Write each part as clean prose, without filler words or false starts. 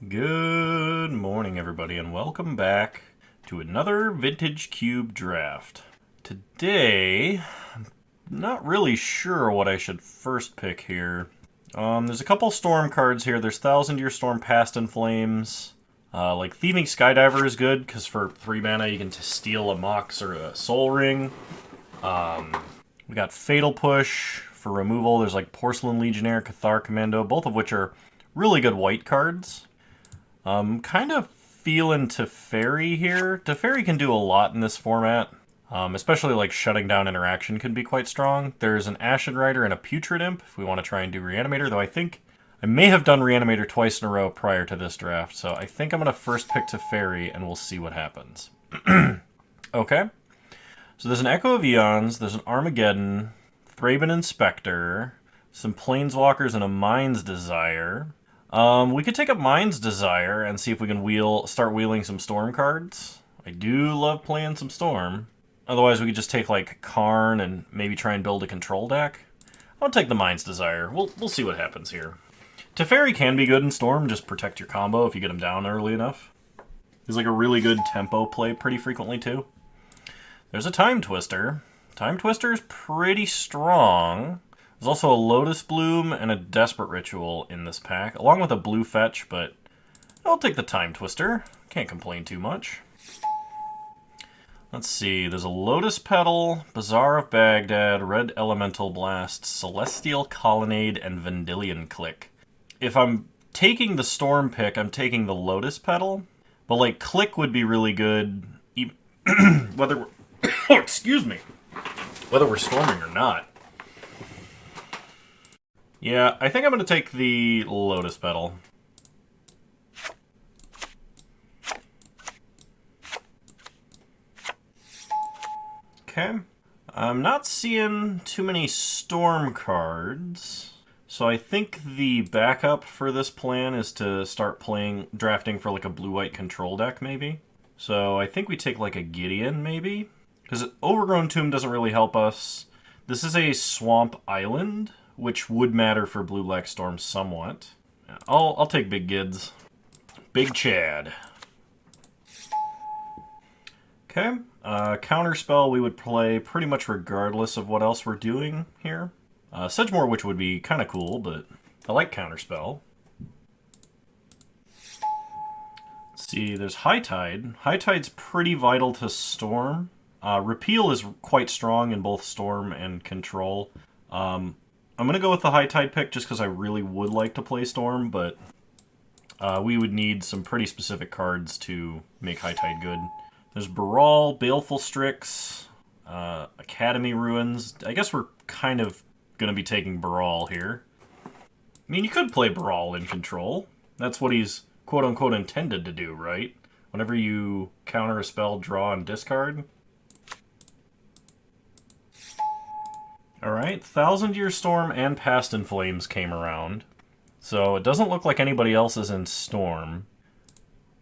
Good morning, everybody, and welcome back to another Vintage Cube draft. Today, I'm not really sure what I should first pick here. There's a couple Storm cards here. There's Thousand Year Storm Past in Flames. Like Thieving Skydiver is good, because for 3 mana you can steal a Mox or a Soul Ring. We got Fatal Push for removal. There's like Porcelain Legionnaire, Cathar Commando, both of which are really good white cards. Kind of feeling Teferi here. Teferi can do a lot in this format, especially like shutting down interaction can be quite strong. There's an Ashen Rider and a Putrid Imp if we want to try and do Reanimator, though I think I may have done Reanimator twice in a row prior to this draft, so I think I'm going to first pick Teferi and we'll see what happens. Okay, so there's an Echo of Eons, there's an Armageddon, Thraben Inspector, some Planeswalkers, and a Mind's Desire. We could take up Mind's Desire and see if we can start wheeling some Storm cards. I do love playing some Storm. Otherwise, we could just take like Karn and maybe try and build a control deck. I'll take the Mind's Desire. We'll see what happens here. Teferi can be good in Storm, just protect your combo if you get him down early enough. He's like a really good tempo play pretty frequently too. There's a Time Twister. Time Twister is pretty strong. There's also a Lotus Bloom and a Desperate Ritual in this pack, along with a blue fetch, but I'll take the Time Twister. Can't complain too much. Let's see, there's a Lotus Petal, Bazaar of Baghdad, Red Elemental Blast, Celestial Colonnade, and Vendilion Click. If I'm taking the Storm pick, I'm taking the Lotus Petal, but like Click would be really good, whether we're excuse me, whether we're storming or not. Yeah, I think I'm going to take the Lotus Petal. Okay. I'm not seeing too many Storm cards, so I think the backup for this plan is to start drafting for like a blue-white control deck, maybe. So I think we take like a Gideon, maybe? Because Overgrown Tomb doesn't really help us. This is a Swamp Island, which would matter for Blue Black Storm somewhat. I'll take Big Gids. Big Chad. Okay. Counterspell we would play pretty much regardless of what else we're doing here. Sedgemoor Witch would be kind of cool, but I like Counterspell. Let's see, there's High Tide. High Tide's pretty vital to Storm. Repeal is quite strong in both Storm and Control. I'm going to go with the High Tide pick just because I really would like to play Storm, but we would need some pretty specific cards to make High Tide good. There's Baral, Baleful Strix, Academy Ruins. I guess we're kind of going to be taking Baral here. I mean, you could play Baral in Control. That's what he's quote-unquote intended to do, right? Whenever you counter a spell, draw, and discard. Alright, Thousand Year Storm and Past in Flames came around. So it doesn't look like anybody else is in Storm.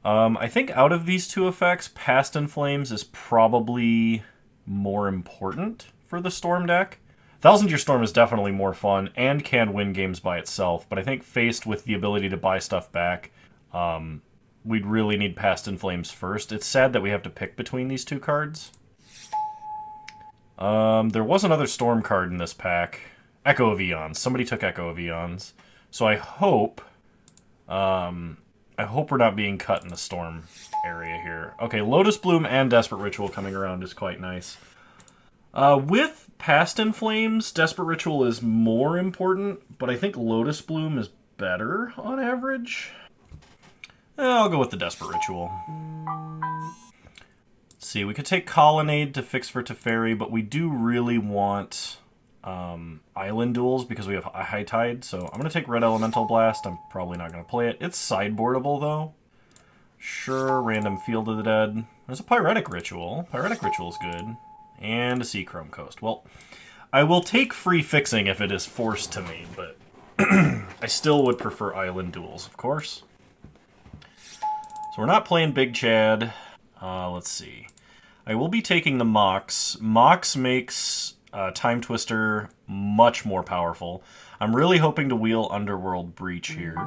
I think out of these two effects, Past in Flames is probably more important for the Storm deck. Thousand Year Storm is definitely more fun and can win games by itself, but I think faced with the ability to buy stuff back, we'd really need Past in Flames first. It's sad that we have to pick between these two cards. There was another Storm card in this pack. Echo of Eons. Somebody took Echo of Eons. So I hope we're not being cut in the Storm area here. Okay, Lotus Bloom and Desperate Ritual coming around is quite nice. With Past in Flames, Desperate Ritual is more important, but I think Lotus Bloom is better on average. I'll go with the Desperate Ritual. See, we could take Colonnade to fix for Teferi, but we do really want Island Duels because we have a High Tide, so I'm going to take Red Elemental Blast. I'm probably not going to play it. It's sideboardable, though. Sure, random Field of the Dead. There's a Pyretic Ritual. Pyretic Ritual is good. And a Seachrome Coast. Well, I will take free fixing if it is forced to me, but I still would prefer Island Duels, of course. So we're not playing Big Chad. Let's see. I will be taking the Mox. Mox makes Time Twister, much more powerful. I'm really hoping to wheel Underworld Breach here.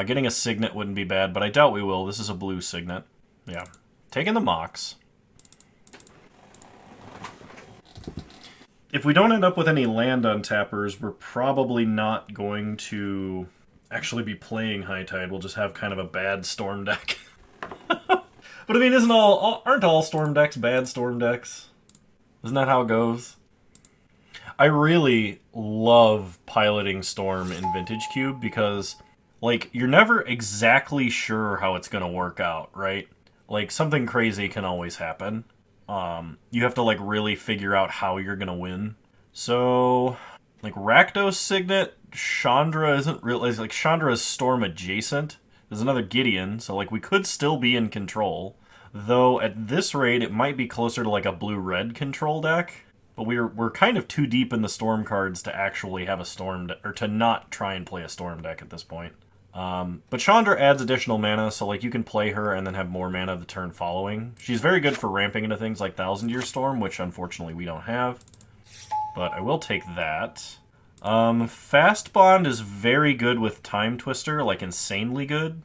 Getting a Signet wouldn't be bad, but I doubt we will. This is a blue Signet. Yeah. Taking the Mox. If we don't end up with any land untappers, we're probably not going to actually be playing High Tide. We'll just have kind of a bad Storm deck. But I mean, aren't all Storm decks bad Storm decks? Isn't that how it goes? I really love piloting Storm in Vintage Cube because, like, you're never exactly sure how it's going to work out, right? Like, something crazy can always happen. You have to, like, really figure out how you're going to win. So, like, Rakdos Signet, Chandra isn't really... Like, Chandra is Storm adjacent. There's another Gideon, so, like, we could still be in control. Though, at this rate, it might be closer to, like, a blue-red control deck. But we're kind of too deep in the Storm cards to actually have a Storm deck, or to not try and play a Storm deck at this point. But Chandra adds additional mana, so like you can play her and then have more mana the turn following. She's very good for ramping into things like Thousand Year Storm, which unfortunately we don't have. But I will take that. Fast Bond is very good with Time Twister, like insanely good.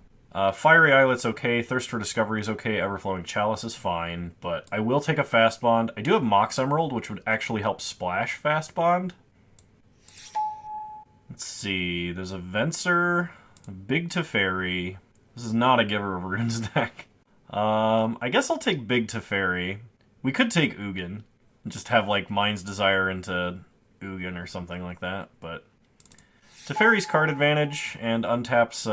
Fiery Islet's okay, Thirst for Discovery is okay, Everflowing Chalice is fine, but I will take a Fast Bond. I do have Mox Emerald, which would actually help splash Fast Bond. Let's see, there's a Venser, a Big Teferi. This is not a Giver of Runes deck. I guess I'll take Big Teferi. We could take Ugin, and just have, like, Mind's Desire into Ugin or something like that, but... Teferi's card advantage, and untaps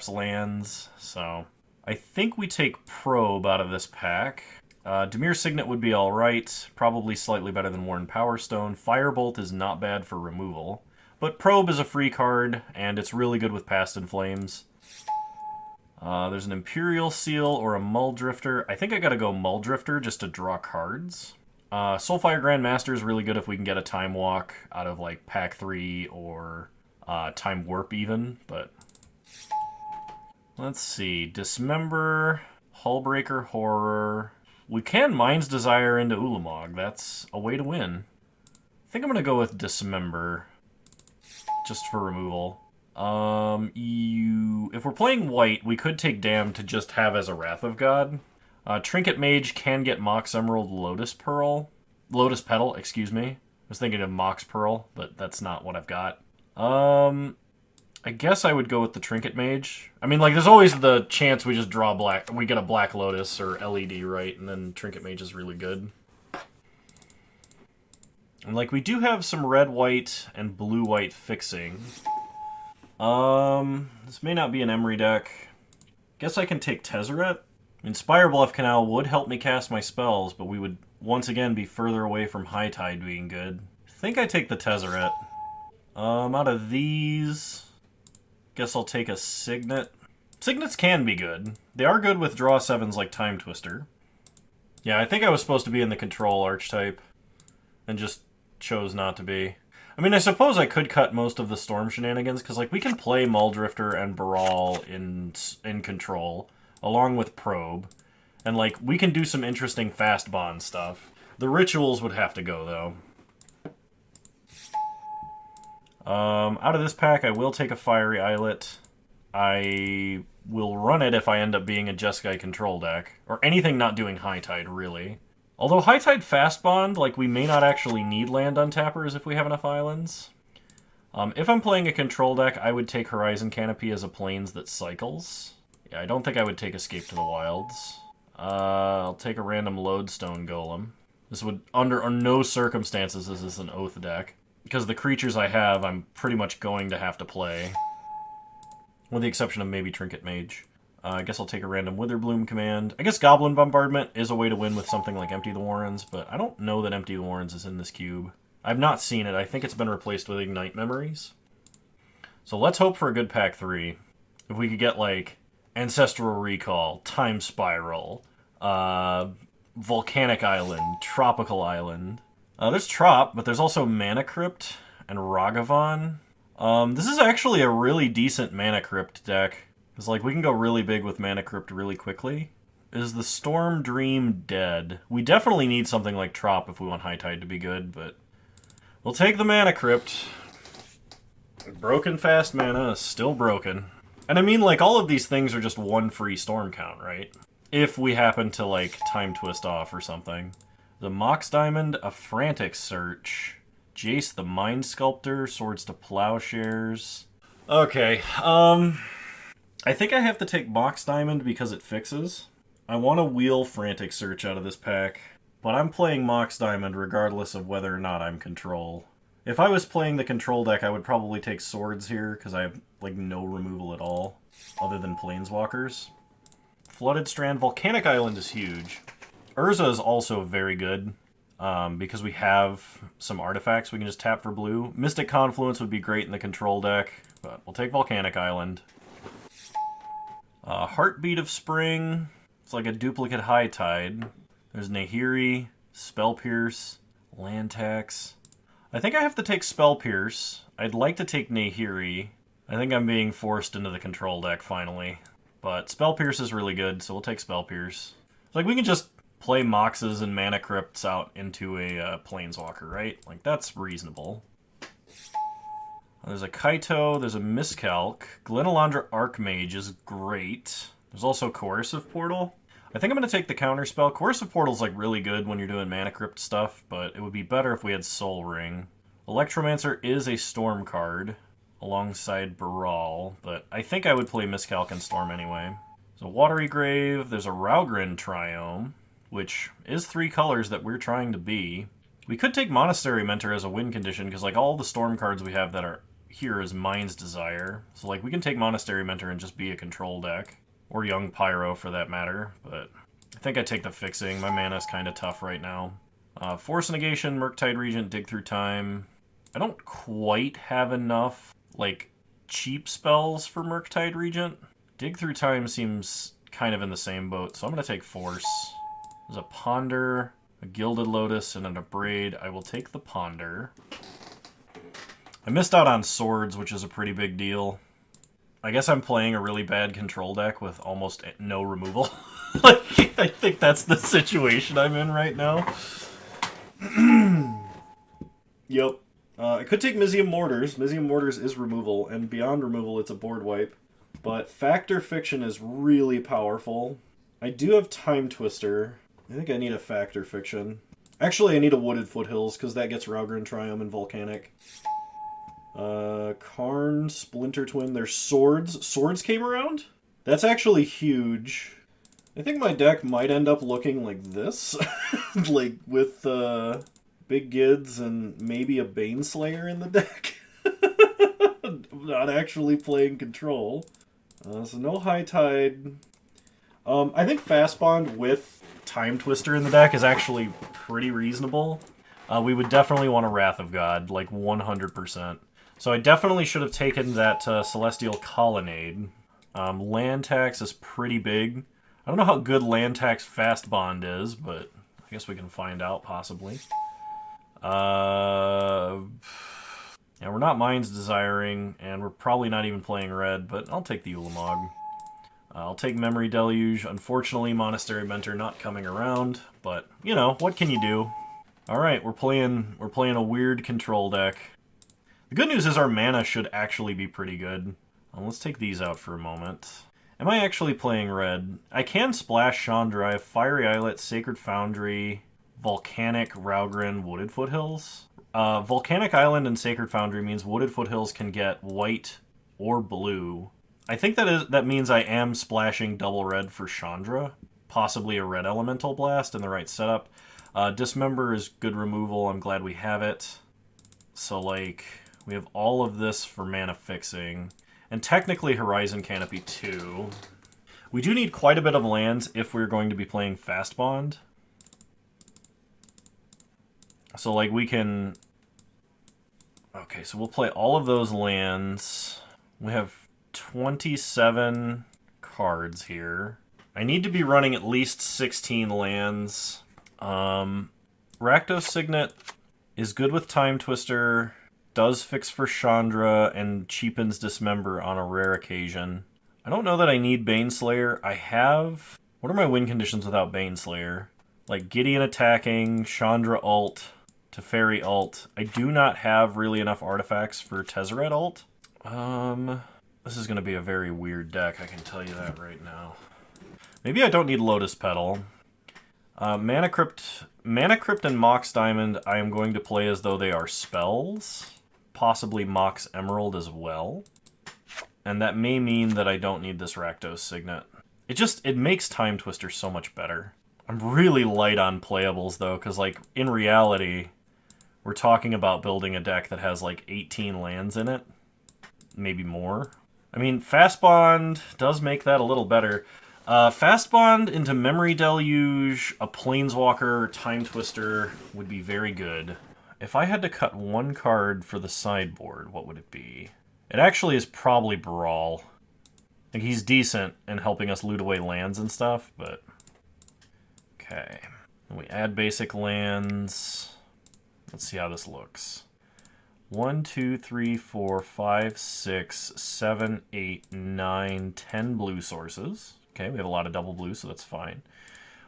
lands, so... I think we take Probe out of this pack. Dimir Signet would be alright, probably slightly better than Worn Power Stone. Firebolt is not bad for removal. But Probe is a free card, and it's really good with Past in Flames. There's an Imperial Seal or a Muldrifter. I think I gotta go Muldrifter just to draw cards. Soulfire Grandmaster is really good if we can get a Time Walk out of, like, Pack 3 or Time Warp even, but... Let's see. Dismember, Hullbreaker Horror. We can Mind's Desire into Ulamog. That's a way to win. I think I'm gonna go with Dismember, just for removal. If we're playing white, we could take Damn to just have as a Wrath of God. Trinket Mage can get Mox Emerald Lotus Petal, excuse me. I was thinking of Mox Pearl, but that's not what I've got. I guess I would go with the Trinket Mage. I mean, like, there's always the chance we just draw black, we get a Black Lotus or LED, right? And then Trinket Mage is really good. And, like, we do have some red-white and blue-white fixing. This may not be an Emery deck. Guess I can take Tezzeret. I mean, Spire Bluff Canal would help me cast my spells, but we would once again be further away from High Tide being good. I think I take the Tezzeret. Out of these, guess I'll take a Signet. Signets can be good. They are good with draw 7s like Time Twister. Yeah, I think I was supposed to be in the Control archetype, and just chose not to be. I mean, I suppose I could cut most of the Storm shenanigans, because, like, we can play Muldrifter and Baral in Control, along with Probe. And, like, we can do some interesting Fast Bond stuff. The Rituals would have to go, though. Out of this pack, I will take a Fiery Islet. I will run it if I end up being a Jeskai Control deck. Or anything not doing High Tide, really. Although High Tide Fast Bond, like, we may not actually need land untappers if we have enough islands. If I'm playing a Control deck, I would take Horizon Canopy as a Plains that cycles. Yeah, I don't think I would take Escape to the Wilds. I'll take a random Lodestone Golem. This would, under no circumstances, this is an Oath deck. Because the creatures I have, I'm pretty much going to have to play. With the exception of maybe Trinket Mage. I guess I'll take a random Witherbloom command. I guess Goblin Bombardment is a way to win with something like Empty the Warrens, but I don't know that Empty the Warrens is in this cube. I've not seen it. I think it's been replaced with Ignite Memories. So let's hope for a good pack 3. If we could get, like, Ancestral Recall, Time Spiral, Volcanic Island, Tropical Island. There's Trop, but there's also Mana Crypt and Ragavan. This is actually a really decent Mana Crypt deck. Because, like, we can go really big with Mana Crypt really quickly. Is the Storm Dream dead? We definitely need something like Trop if we want High Tide to be good, but we'll take the Mana Crypt. Broken fast mana is still broken. And I mean, like, all of these things are just one free storm count, right? If we happen to, like, time twist off or something. The Mox Diamond, a Frantic Search. Jace the Mind Sculptor, Swords to Plowshares. Okay, I think I have to take Mox Diamond because it fixes. I want to wheel Frantic Search out of this pack, but I'm playing Mox Diamond regardless of whether or not I'm control. If I was playing the control deck, I would probably take Swords here, because I have, like, no removal at all, other than Planeswalkers. Flooded Strand, Volcanic Island is huge. Urza is also very good, because we have some artifacts we can just tap for blue. Mystic Confluence would be great in the control deck, but we'll take Volcanic Island. Heartbeat of Spring, it's like a duplicate High Tide. There's Nahiri, Spell Pierce, Land Tax. I think I have to take Spell Pierce. I'd like to take Nahiri. I think I'm being forced into the control deck finally. But Spell Pierce is really good, so we'll take Spell Pierce. Like, we can just play Moxes and Mana Crypts out into a Planeswalker, right? Like, that's reasonable. There's a Kaito, there's a Miscalc. Glenalandra Archmage is great. There's also Coercive Portal. I think I'm going to take the Counterspell. Coercive Portal's like really good when you're doing Mana Crypt stuff, but it would be better if we had Soul Ring. Electromancer is a Storm card alongside Baral, but I think I would play Miscalc and Storm anyway. So Watery Grave, there's a Raugrin Triome, which is 3 colors that we're trying to be. We could take Monastery Mentor as a win condition, because like all the Storm cards we have that are here is Mind's Desire. So like we can take Monastery Mentor and just be a control deck. Or Young Pyro, for that matter, but I think I take the fixing. My mana's kind of tough right now. Force Negation, Murktide Regent, Dig Through Time. I don't quite have enough, like, cheap spells for Murktide Regent. Dig Through Time seems kind of in the same boat, so I'm going to take Force. There's a Ponder, a Gilded Lotus, and an Abrade. I will take the Ponder. I missed out on Swords, which is a pretty big deal. I guess I'm playing a really bad control deck with almost no removal. Like, I think that's the situation I'm in right now. Yep. I could take Mizzium Mortars. Mizzium Mortars is removal, and beyond removal, it's a board wipe. But Factor Fiction is really powerful. I do have Time Twister. I think I need a Factor Fiction. Actually, I need a Wooded Foothills, because that gets Raugrin Triome and Volcanic. Karn, Splinter Twin, there's Swords. Swords came around? That's actually huge. I think my deck might end up looking like this. Like, with, Big Gids and maybe a Baneslayer in the deck. Not actually playing control. So no High Tide. I think Fast Bond with Time Twister in the deck is actually pretty reasonable. We would definitely want a Wrath of God, like 100%. So I definitely should have taken that Celestial Colonnade. Land Tax is pretty big. I don't know how good Land Tax Fast Bond is, but I guess we can find out, possibly. Yeah, we're not Mind's Desiring, and we're probably not even playing red, but I'll take the Ulamog. I'll take Memory Deluge. Unfortunately, Monastery Mentor not coming around, but, you know, what can you do? Alright, we're playing a weird control deck. The good news is our mana should actually be pretty good. Let's take these out for a moment. Am I actually playing red? I can splash Chandra. I have Fiery Islet, Sacred Foundry, Volcanic, Raugrin, Wooded Foothills. Volcanic Island and Sacred Foundry means Wooded Foothills can get white or blue. I think that means I am splashing double red for Chandra. Possibly a red Elemental Blast in the right setup. Dismember is good removal. I'm glad we have it. So, like, we have all of this for mana fixing. And technically Horizon Canopy too. We do need quite a bit of lands if we're going to be playing Fast Bond. So, like, we can... Okay, so we'll play all of those lands. We have 27 cards here. I need to be running at least 16 lands. Rakdos Signet is good with Time Twister, does fix for Chandra, and cheapens Dismember on a rare occasion. I don't know that I need Baneslayer. I have What are my win conditions without Baneslayer? Like Gideon attacking, Chandra ult, Teferi ult. I do not have really enough artifacts for Tezzeret ult. This is going to be a very weird deck, I can tell you that right now. Maybe I don't need Lotus Petal. Mana Crypt and Mox Diamond I am going to play as though they are spells. Possibly Mox Emerald as well. And that may mean that I don't need this Rakdos Signet. It makes Time Twister so much better. I'm really light on playables, though, because, like, in reality, we're talking about building a deck that has, like, 18 lands in it. Maybe more. I mean, Fast Bond does make that a little better. Fast Bond into Memory Deluge, a Planeswalker, Time Twister would be very good. If I had to cut one card for the sideboard, what would it be? It actually is probably Brawl. Like, he's decent in helping us loot away lands and stuff, but... Okay. And we add basic lands. Let's see how this looks. 1, 2, 3, 4, 5, 6, 7, 8, 9, 10 blue sources. Okay, we have a lot of double blue, so that's fine.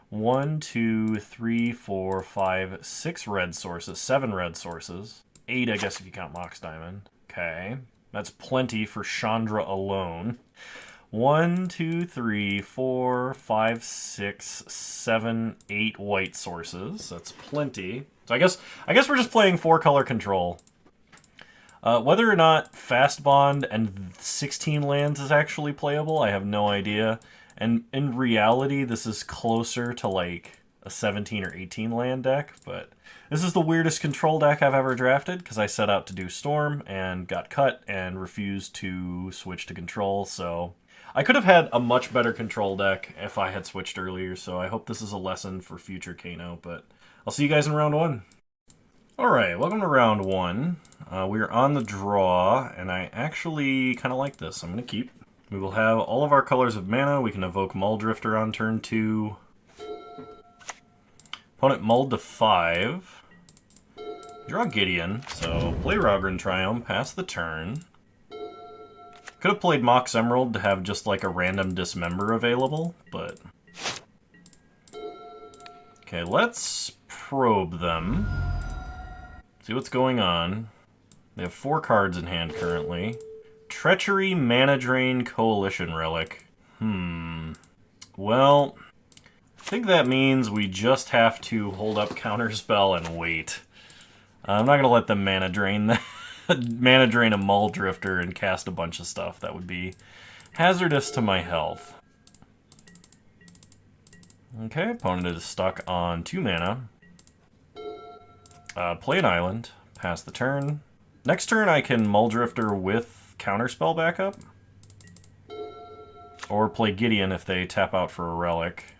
1, 2, 3, 4, 5, 6 red sources. 7 red sources. 8, I guess, if you count Mox Diamond. Okay. That's plenty for Chandra alone. 1, 2, 3, 4, 5, 6, 7, 8 white sources. That's plenty. So I guess we're just playing 4-color control. Whether or not Fast Bond and 16 lands is actually playable, I have no idea. And in reality, this is closer to like a 17 or 18 land deck, but this is the weirdest control deck I've ever drafted because I set out to do Storm and got cut and refused to switch to control, so I could have had a much better control deck if I had switched earlier, so I hope this is a lesson for future Kano, but I'll see you guys in round 1. Alright, welcome to round 1. We are on the draw, and I actually kind of like this. I'm going to keep. We will have all of our colors of mana. We can evoke Muldrifter on turn 2. Opponent mulled to 5. Draw Gideon, so play Rogran Triumph, pass the turn. Could have played Mox Emerald to have just like a random Dismember available, but... Okay, let's probe them. See what's going on. They have 4 cards in hand currently. Treachery, Mana Drain, Coalition Relic. Well, I think that means we just have to hold up Counterspell and wait. I'm not going to let them Mana Drain Mana Drain a Muldrifter and cast a bunch of stuff. That would be hazardous to my health. Okay, opponent is stuck on 2 mana. Play an island, pass the turn. Next turn I can Muldrifter with Counterspell backup. Or play Gideon if they tap out for a relic,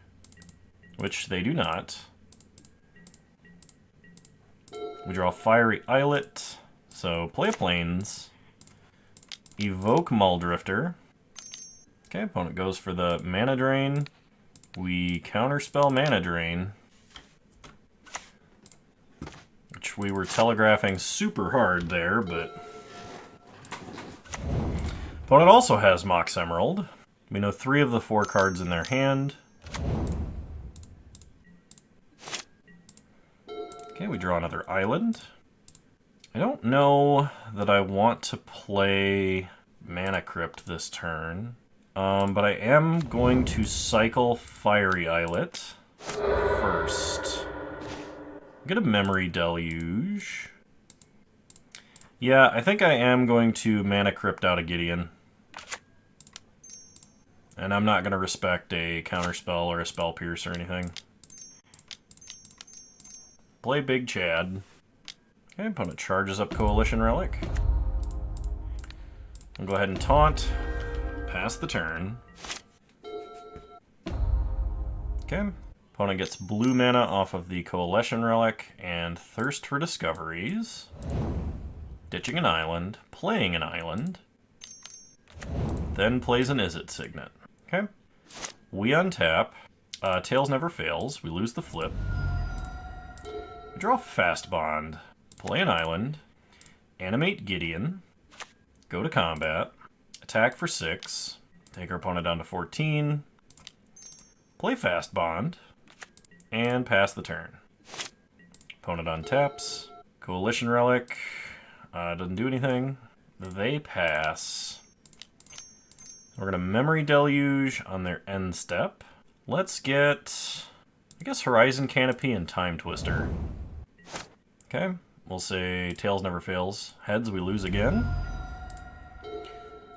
which they do not. We draw Fiery Islet, so play a Plains. Evoke Muldrifter. Okay, opponent goes for the Mana Drain. We Counterspell Mana Drain, which we were telegraphing super hard there, but... Opponent also has Mox Emerald. We know 3 of the 4 cards in their hand. Okay, we draw another island. I don't know that I want to play Mana Crypt this turn, but I am going to cycle Fiery Islet first. Get a Memory Deluge. Yeah, I think I am going to Mana Crypt out of Gideon. And I'm not going to respect a Counterspell or a Spell Pierce or anything. Play Big Chad. Okay, opponent charges up Coalition Relic. I'll go ahead and taunt. Pass the turn. Okay. Opponent gets blue mana off of the Coalition Relic and Thirst for Discoveries. Ditching an island, playing an island, then plays an Izzet Signet. Okay. We untap. Tails never fails. We lose the flip. We draw Fast Bond, play an island, animate Gideon, go to combat, attack for 6, take our opponent down to 14, play Fast Bond, and pass the turn. Opponent untaps. Coalition Relic. Doesn't do anything. They pass. We're going to Memory Deluge on their end step. Let's get, I guess, Horizon Canopy and Time Twister. Okay, we'll say Tails never fails. Heads, we lose again.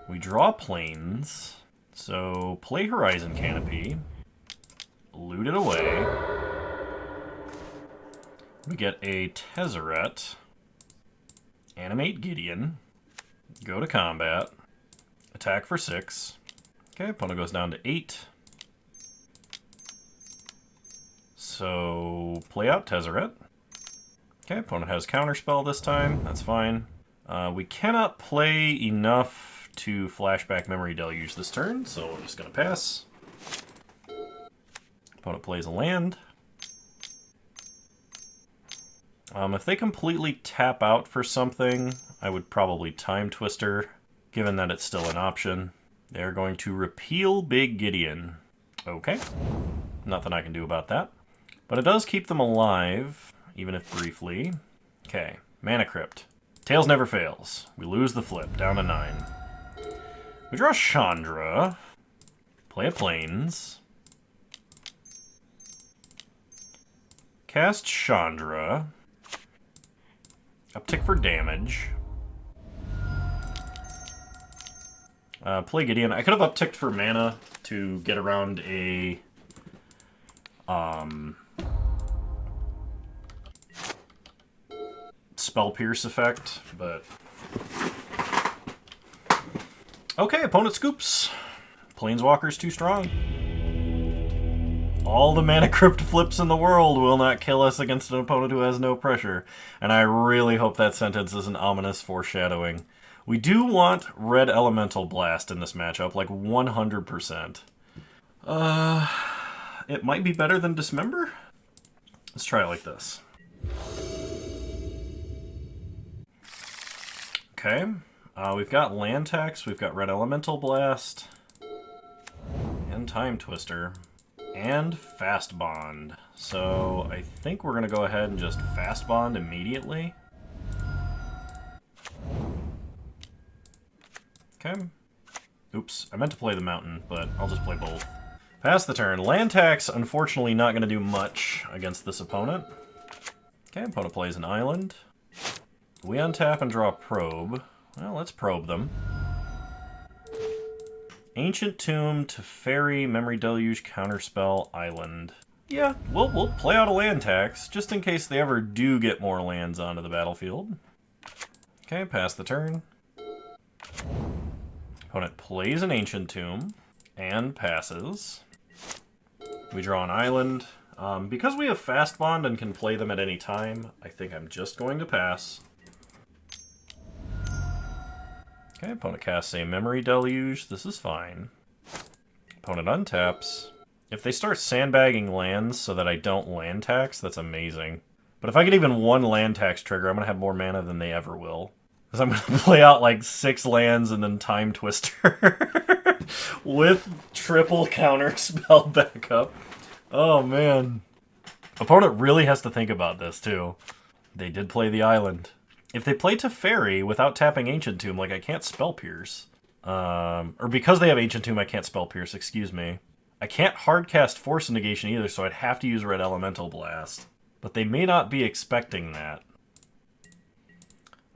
We draw Plains. So, play Horizon Canopy. Loot it away. We get a Tezzeret. Animate Gideon. Go to combat. Attack for 6. Okay, opponent goes down to 8. So, play out Tezzeret. Okay, opponent has Counterspell this time. That's fine. We cannot play enough to flashback Memory Deluge this turn, so we're just going to pass. Opponent plays a land. If they completely tap out for something, I would probably Time Twister, given that it's still an option. They're going to repeal Big Gideon. Okay. Nothing I can do about that. But it does keep them alive, even if briefly. Okay. Mana Crypt. Tails never fails. We lose the flip, down to 9. We draw Chandra. Play a Plains. Cast Chandra. Uptick for damage. Play Gideon. I could have upticked for mana to get around a Spell Pierce effect, but okay, opponent scoops. Planeswalker's too strong. All the Mana Crypt flips in the world will not kill us against an opponent who has no pressure. And I really hope that sentence is an ominous foreshadowing. We do want Red Elemental Blast in this matchup, like 100%. It might be better than Dismember? Let's try it like this. Okay. We've got land tax, we've got Red Elemental Blast, and Time Twister, and Fast Bond. So I think we're going to go ahead and just Fast Bond immediately. Okay. Oops, I meant to play the mountain, but I'll just play both. Pass the turn. Land tax, unfortunately, not going to do much against this opponent. Okay, opponent plays an island. We untap and draw a probe. Well, let's probe them. Ancient Tomb, Teferi, Memory Deluge, Counterspell, Island. Yeah, we'll play out a land tax, just in case they ever do get more lands onto the battlefield. Okay, pass the turn. Opponent plays an Ancient Tomb, and passes. We draw an island. Because we have Fast Bond and can play them at any time, I think I'm just going to pass. Okay, opponent casts a Memory Deluge. This is fine. Opponent untaps. If they start sandbagging lands so that I don't land tax, that's amazing. But if I get even one land tax trigger, I'm going to have more mana than they ever will. Because I'm going to play out like 6 lands and then Time Twister. With triple Counterspell backup. Oh, man. Opponent really has to think about this, too. They did play the island. If they play Teferi without tapping Ancient Tomb, like, I can't Spell Pierce. Or because they have Ancient Tomb, I can't Spell Pierce, excuse me. I can't hardcast Force Negation either, so I'd have to use Red Elemental Blast. But they may not be expecting that.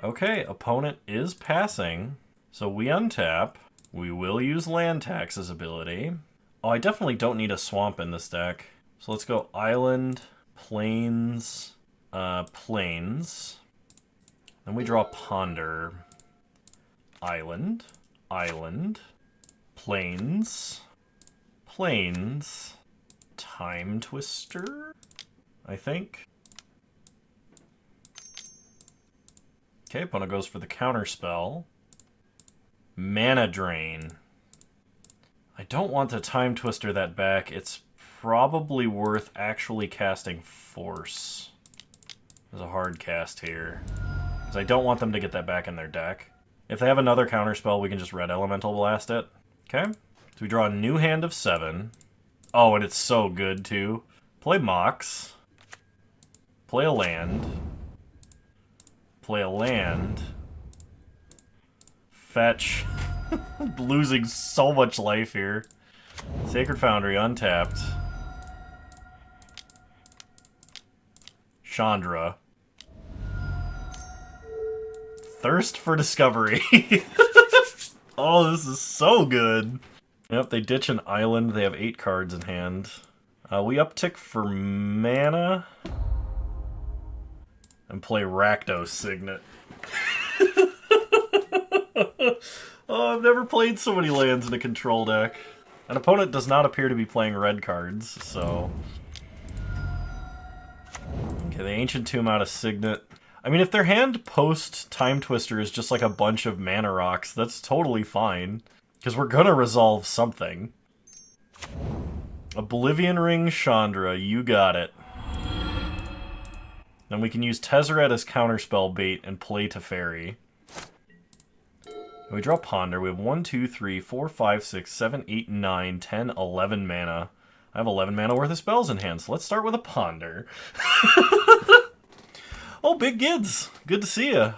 Okay, opponent is passing. So we untap. We will use Land Tax's ability. Oh, I definitely don't need a Swamp in this deck. So let's go Island, Plains, Plains. Then we draw Ponder. Island, Island, Plains, Plains, Time Twister, I think. Okay, opponent goes for the Counterspell. Mana Drain. I don't want to Time Twister that back. It's probably worth actually casting Force. There's a hard cast here. Because I don't want them to get that back in their deck. If they have another Counterspell, we can just Red Elemental Blast it. Okay. So we draw a new hand of 7. Oh, and it's so good, too. Play Mox. Play a land. Play a land. Fetch. Losing so much life here. Sacred Foundry, untapped. Chandra. Thirst for Discovery. Oh, this is so good. Yep, they ditch an island. They have 8 cards in hand. We uptick for mana. And play Rakdos Signet. Oh, I've never played so many lands in a control deck. An opponent does not appear to be playing red cards, so... Okay, the Ancient Tomb out of Signet. I mean, if their hand post-Time Twister is just like a bunch of mana rocks, that's totally fine. Because we're gonna resolve something. Oblivion Ring Chandra, you got it. Then we can use Tezzeret as counterspell bait and play Teferi. We draw Ponder. We have 1, 2, 3, 4, 5, 6, 7, 8, 9, 10, 11 mana. I have 11 mana worth of spells in hand, so let's start with a Ponder. Oh, Big Gids. Good to see ya.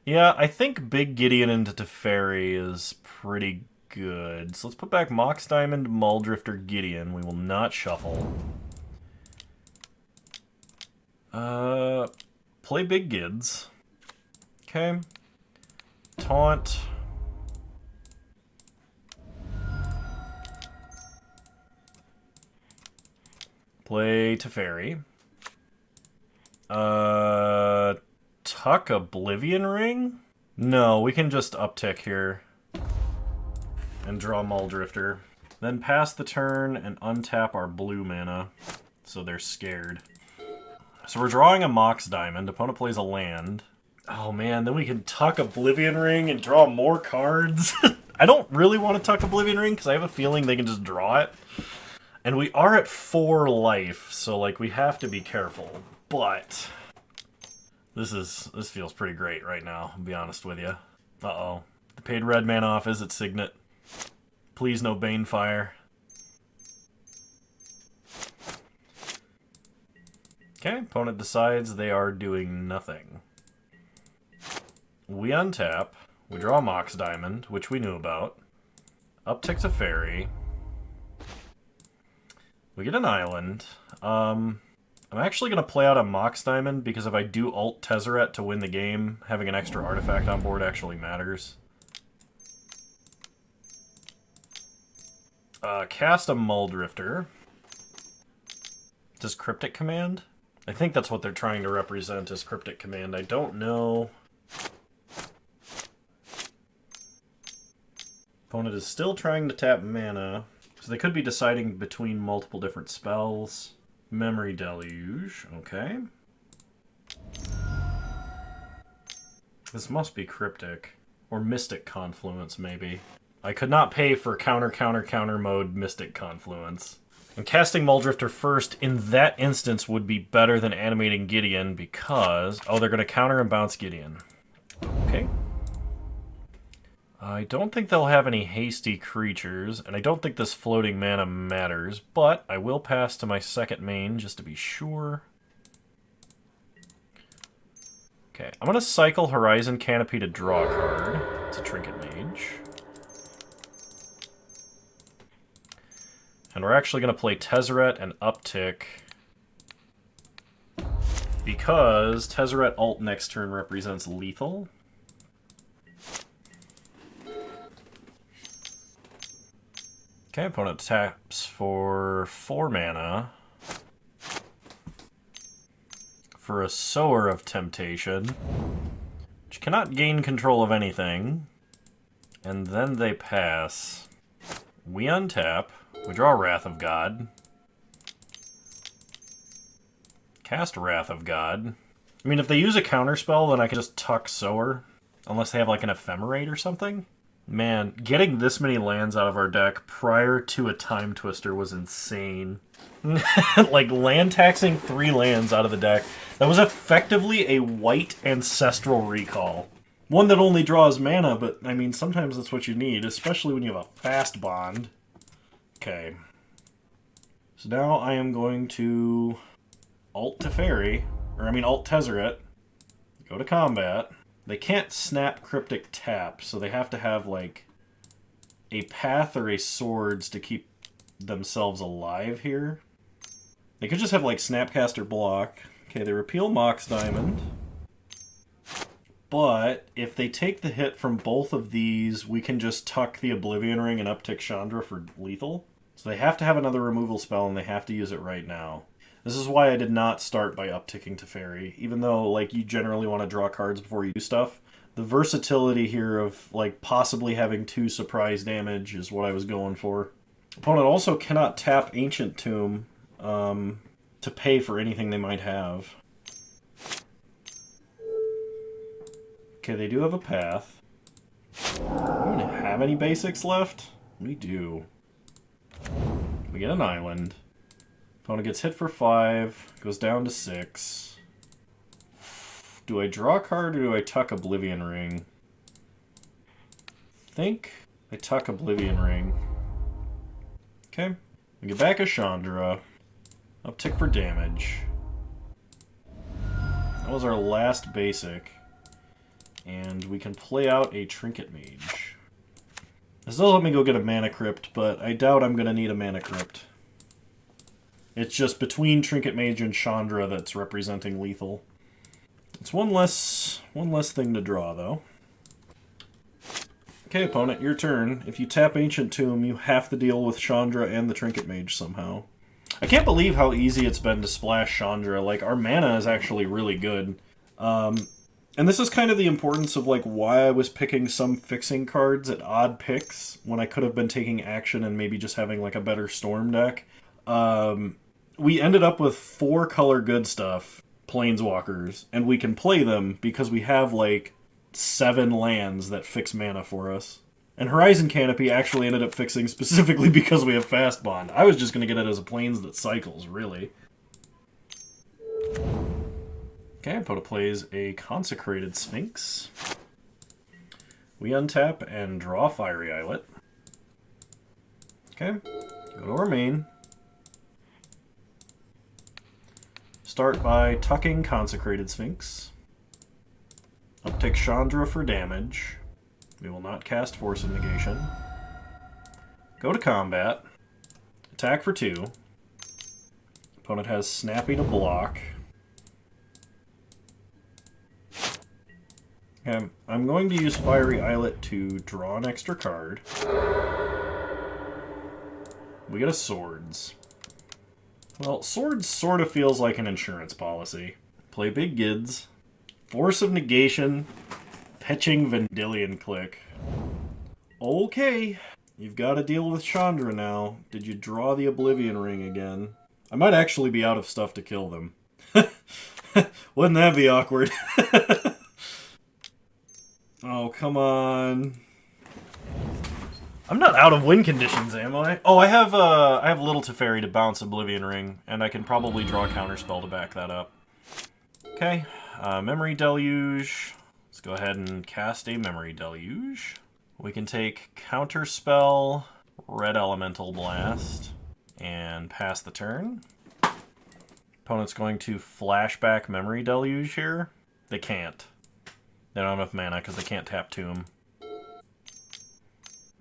Yeah, I think Big Gideon into Teferi is pretty good. So let's put back Mox Diamond, Muldrifter, Gideon. We will not shuffle. Play Big Gids. Okay. Taunt. Play Teferi. Tuck Oblivion Ring? No, we can just uptick here. And draw Muldrifter. Then pass the turn and untap our blue mana. So they're scared. So we're drawing a Mox Diamond. Opponent plays a land. Oh man, then we can tuck Oblivion Ring and draw more cards. I don't really want to tuck Oblivion Ring because I have a feeling they can just draw it. And we are at 4 life, so like we have to be careful. But this feels pretty great right now, I'll be honest with you. Uh-oh. The paid red man off. Is it Signet? Please no Banefire. Okay, opponent decides they are doing nothing. We untap. We draw a Mox Diamond, which we knew about. Uptick to Fairy. We get an island. I'm actually going to play out a Mox Diamond, because if I do ult Tezzeret to win the game, having an extra artifact on board actually matters. Cast a Muldrifter. Does Cryptic Command? I think that's what they're trying to represent as Cryptic Command. I don't know. Opponent is still trying to tap mana, so they could be deciding between multiple different spells. Memory Deluge, okay. This must be Cryptic. Or Mystic Confluence, maybe. I could not pay for counter mode Mystic Confluence. And casting Muldrifter first in that instance would be better than animating Gideon because... Oh, they're going to counter and bounce Gideon. Okay. I don't think they'll have any hasty creatures, and I don't think this floating mana matters, but I will pass to my second main just to be sure. Okay, I'm going to cycle Horizon Canopy to draw a card. It's a Trinket Mage. And we're actually going to play Tezzeret and uptick because Tezzeret ult next turn represents lethal. Okay, opponent taps for 4 mana for a Sower of Temptation, which cannot gain control of anything. And then they pass. We untap. We draw Wrath of God. Cast Wrath of God. I mean, if they use a counterspell, then I can just tuck Sower. Unless they have like an Ephemerate or something. Man, getting this many lands out of our deck prior to a Time Twister was insane. Like, land taxing 3 lands out of the deck. That was effectively a white Ancestral Recall. One that only draws mana, but, I mean, sometimes that's what you need, especially when you have a fast bond. Okay. So now I am going to Alt Teferi, or I mean Alt Tezzeret, go to combat. They can't snap Cryptic Tap, so they have to have, like, a path or a swords to keep themselves alive here. They could just have, like, Snapcaster block. Okay, they repeal Mox Diamond. But if they take the hit from both of these, we can just tuck the Oblivion Ring and uptick Chandra for lethal. So they have to have another removal spell, and they have to use it right now. This is why I did not start by upticking Teferi, even though, like, you generally want to draw cards before you do stuff. The versatility here of, like, possibly having 2 surprise damage is what I was going for. Opponent also cannot tap Ancient Tomb to pay for anything they might have. Okay, they do have a path. Do we have any basics left? We do. We get an island. Opponent gets hit for 5, goes down to 6. Do I draw a card or do I tuck Oblivion Ring? I think I tuck Oblivion Ring. Okay. We get back a Chandra. Uptick for damage. That was our last basic. And we can play out a Trinket Mage. This does let me go get a Mana Crypt, but I doubt I'm going to need a Mana Crypt. It's just between Trinket Mage and Chandra that's representing lethal. It's one less thing to draw, though. Okay, opponent, your turn. If you tap Ancient Tomb, you have to deal with Chandra and the Trinket Mage somehow. I can't believe how easy it's been to splash Chandra. Like, our mana is actually really good. And this is kind of the importance of, like, why I was picking some fixing cards at odd picks when I could have been taking action and maybe just having, like, a better Storm deck. We ended up with 4 color good stuff, Planeswalkers, and we can play them because we have, like, 7 lands that fix mana for us. And Horizon Canopy actually ended up fixing specifically because we have Fast Bond. I was just going to get it as a Plains that cycles, really. Okay, opponent plays a Consecrated Sphinx. We untap and draw Fiery Islet. Okay, go to our main. Start by tucking Consecrated Sphinx. Uptick Chandra for damage. We will not cast Force of Negation. Go to combat. Attack for 2. Opponent has Snappy to block. Okay, I'm going to use Fiery Islet to draw an extra card. We get a Swords. Well, Swords sort of feels like an insurance policy. Play Big Gids. Force of Negation. Petching Vendilion Click. Okay, you've got to deal with Chandra now. Did you draw the Oblivion Ring again? I might actually be out of stuff to kill them. Wouldn't that be awkward? Oh, come on. I'm not out of win conditions, am I? Oh, I have Little Teferi to bounce Oblivion Ring, and I can probably draw a counterspell to back that up. Okay, Memory Deluge. Let's go ahead and cast a Memory Deluge. We can take Counterspell, Red Elemental Blast, and pass the turn. Opponent's going to flashback Memory Deluge here. They can't. They don't have enough mana because they can't tap Tomb.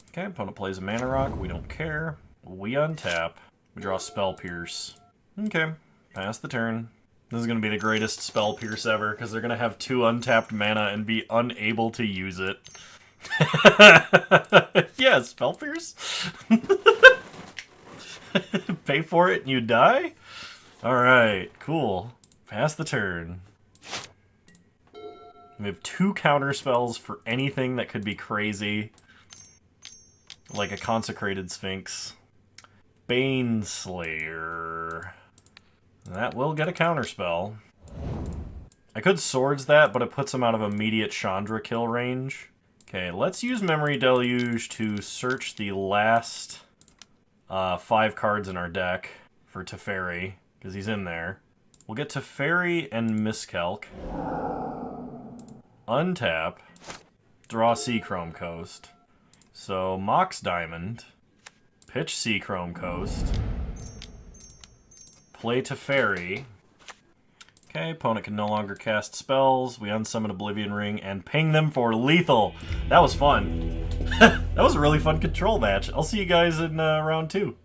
Okay, opponent plays a Mana Rock. We don't care. We untap. We draw Spell Pierce. Okay, pass the turn. This is going to be the greatest Spell Pierce ever because they're going to have 2 untapped mana and be unable to use it. Yeah, Spell Pierce? Pay for it and you die? Alright, cool. Pass the turn. We have 2 counter spells for anything that could be crazy. Like a Consecrated Sphinx. Baneslayer. That will get a counter spell. I could Swords that, but it puts him out of immediate Chandra kill range. Okay, let's use Memory Deluge to search the last 5 cards in our deck for Teferi, because he's in there. We'll get Teferi and Miscalc. Untap. Draw Seachrome Coast. So, Mox Diamond. Pitch Seachrome Coast. Play Teferi. Okay, opponent can no longer cast spells. We unsummon Oblivion Ring and ping them for lethal. That was fun. That was a really fun control match. I'll see you guys in round 2.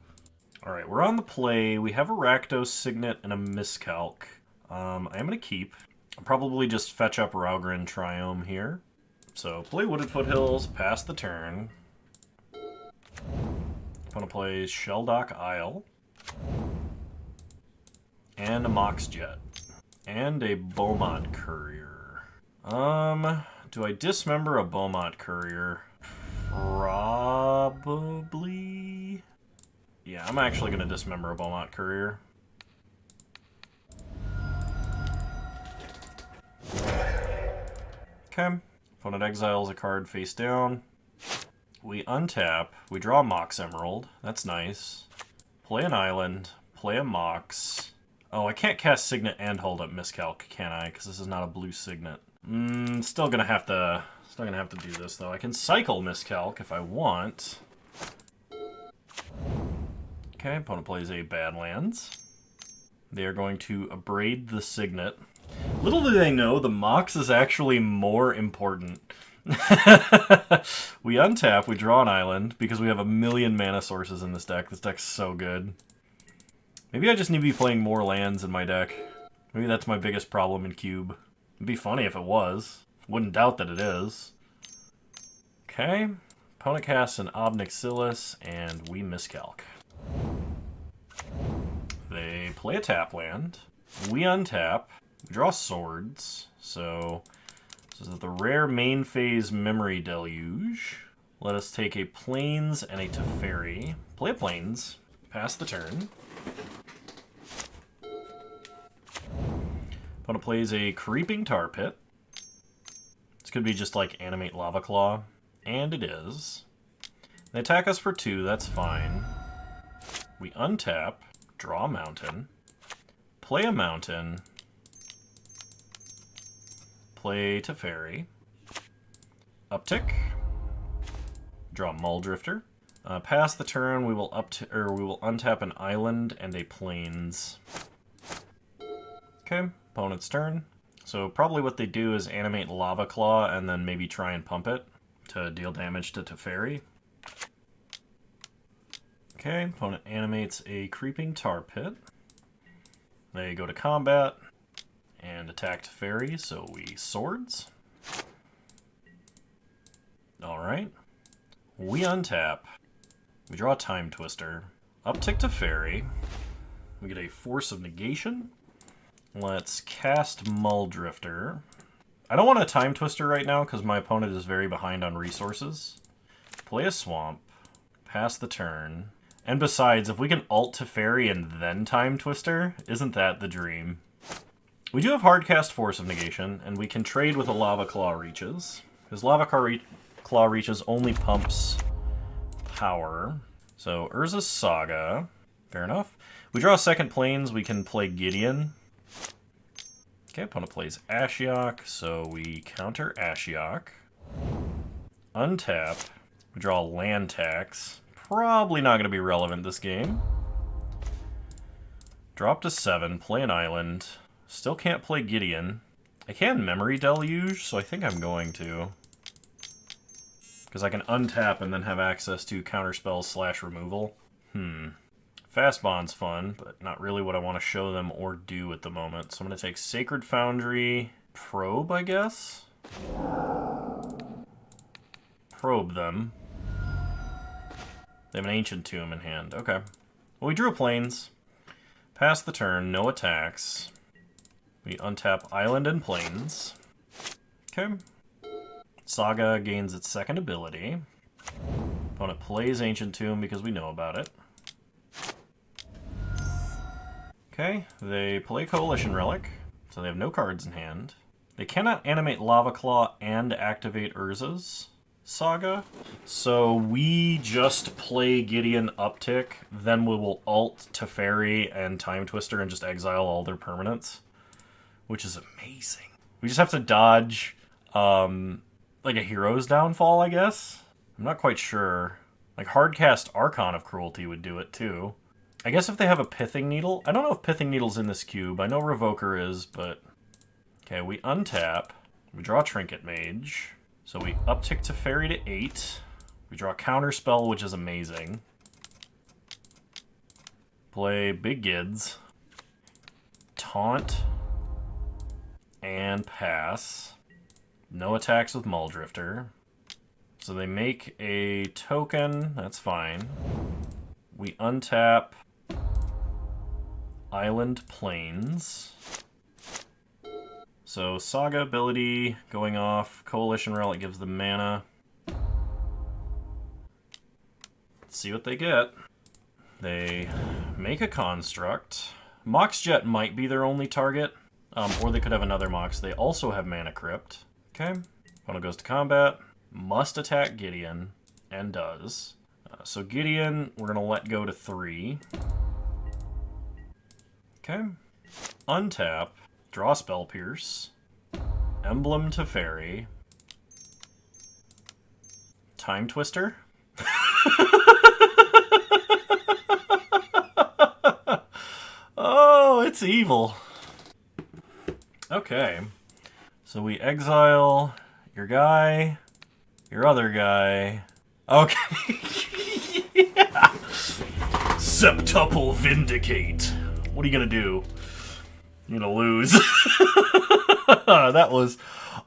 Alright, we're on the play. We have a Rakdos Signet and a Miscalc. I am going to keep. I'll probably just fetch up Raugrin Triome here. So, play Wooded Foothills, pass the turn. Opponent plays Shelldock Isle. And a Mox Jet. And a Beaumont Courier. Do I dismember a Beaumont Courier? Probably. Yeah, I'm actually going to dismember a Beaumont Courier. Okay. Opponent exiles a card face down. We untap. We draw a Mox Emerald. That's nice. Play an island. Play a Mox. Oh, I can't cast Signet and hold up Miscalc, can I? Because this is not a blue Signet. Still gonna have to do this though. I can cycle Miscalc if I want. Okay, opponent plays a Badlands. They are going to abrade the Signet. Little do they know, the Mox is actually more important. We untap, we draw an island, because we have a million mana sources in this deck. This deck's so good. Maybe I just need to be playing more lands in my deck. Maybe that's my biggest problem in Cube. It'd be funny if it was. Wouldn't doubt that it is. Okay. Opponent casts an Ob Nixilis, and we Miscalc. They play a tap land. We untap. We draw swords. So this is the rare main phase Memory Deluge. Let us take a Plains and a Teferi. Play a Plains. Pass the turn. Opponent plays a Creeping Tar Pit. This could be just like Animate Lava Claw. And it is. They attack us for 2, that's fine. We untap, draw a mountain, play a mountain, play Teferi, uptick, draw Muldrifter. Pass the turn, we will untap an island and a plains. Okay, opponent's turn. So probably what they do is animate Lava Claw and then maybe try and pump it to deal damage to Teferi. Okay, opponent animates a Creeping Tar Pit. They go to combat and attack Teferi, so we swords. Alright. We untap. We draw a Time Twister. Uptick Teferi. We get a Force of Negation. Let's cast Muldrifter. I don't want a Time Twister right now because my opponent is very behind on resources. Play a Swamp. Pass the turn. And besides, if we can ult Teferi and then Time Twister, isn't that the dream? We do have Hardcast Force of Negation, and we can trade with a Lava Claw Reaches. Because Lava Claw Reaches only pumps power. So, Urza's Saga. Fair enough. We draw a second Plains, we can play Gideon. Okay, opponent plays Ashiok, so we counter Ashiok. Untap. We draw land tax. Probably not going to be relevant this game. Drop to 7, play an island. Still can't play Gideon. I can Memory Deluge, so I think I'm going to. Because I can untap and then have access to counterspells / removal. Fast Bond's fun, but not really what I want to show them or do at the moment. So I'm going to take Sacred Foundry, Probe, I guess? Probe them. They have an Ancient Tomb in hand. Okay. Well, we drew a Plains. Pass the turn, no attacks. We untap Island and Plains. Okay. Saga gains its second ability. Opponent plays Ancient Tomb because we know about it. Okay, they play Coalition Relic, so they have no cards in hand. They cannot animate Lava Claw and activate Urza's Saga, so we just play Gideon Uptick, then we will ult Teferi and Time Twister and just exile all their permanents, which is amazing. We just have to dodge, like a Hero's Downfall, I guess? I'm not quite sure. Like, Hardcast Archon of Cruelty would do it, too. I guess if they have a Pithing Needle... I don't know if Pithing Needle's in this cube. I know Revoker is, but... Okay, we untap. We draw Trinket Mage. So we uptick Teferi to 8. We draw Counterspell, which is amazing. Play Big Gids. Taunt. And pass. No attacks with Muldrifter. So they make a token. That's fine. We untap Island Plains. So Saga ability going off. Coalition Relic gives them mana. Let's see what they get. They make a construct. Moxjet might be their only target. Or they could have another Mox. They also have Mana Crypt. Okay. Opponent goes to combat. Must attack Gideon. And does. So Gideon, we're going to let go to 3. Okay. Untap. Draw Spell Pierce. Emblem Teferi. Time Twister. Oh, it's evil. Okay. So we exile your guy, your other guy. Okay. Yeah. Septuple Vindicate. What are you going to do? You're going to lose. That was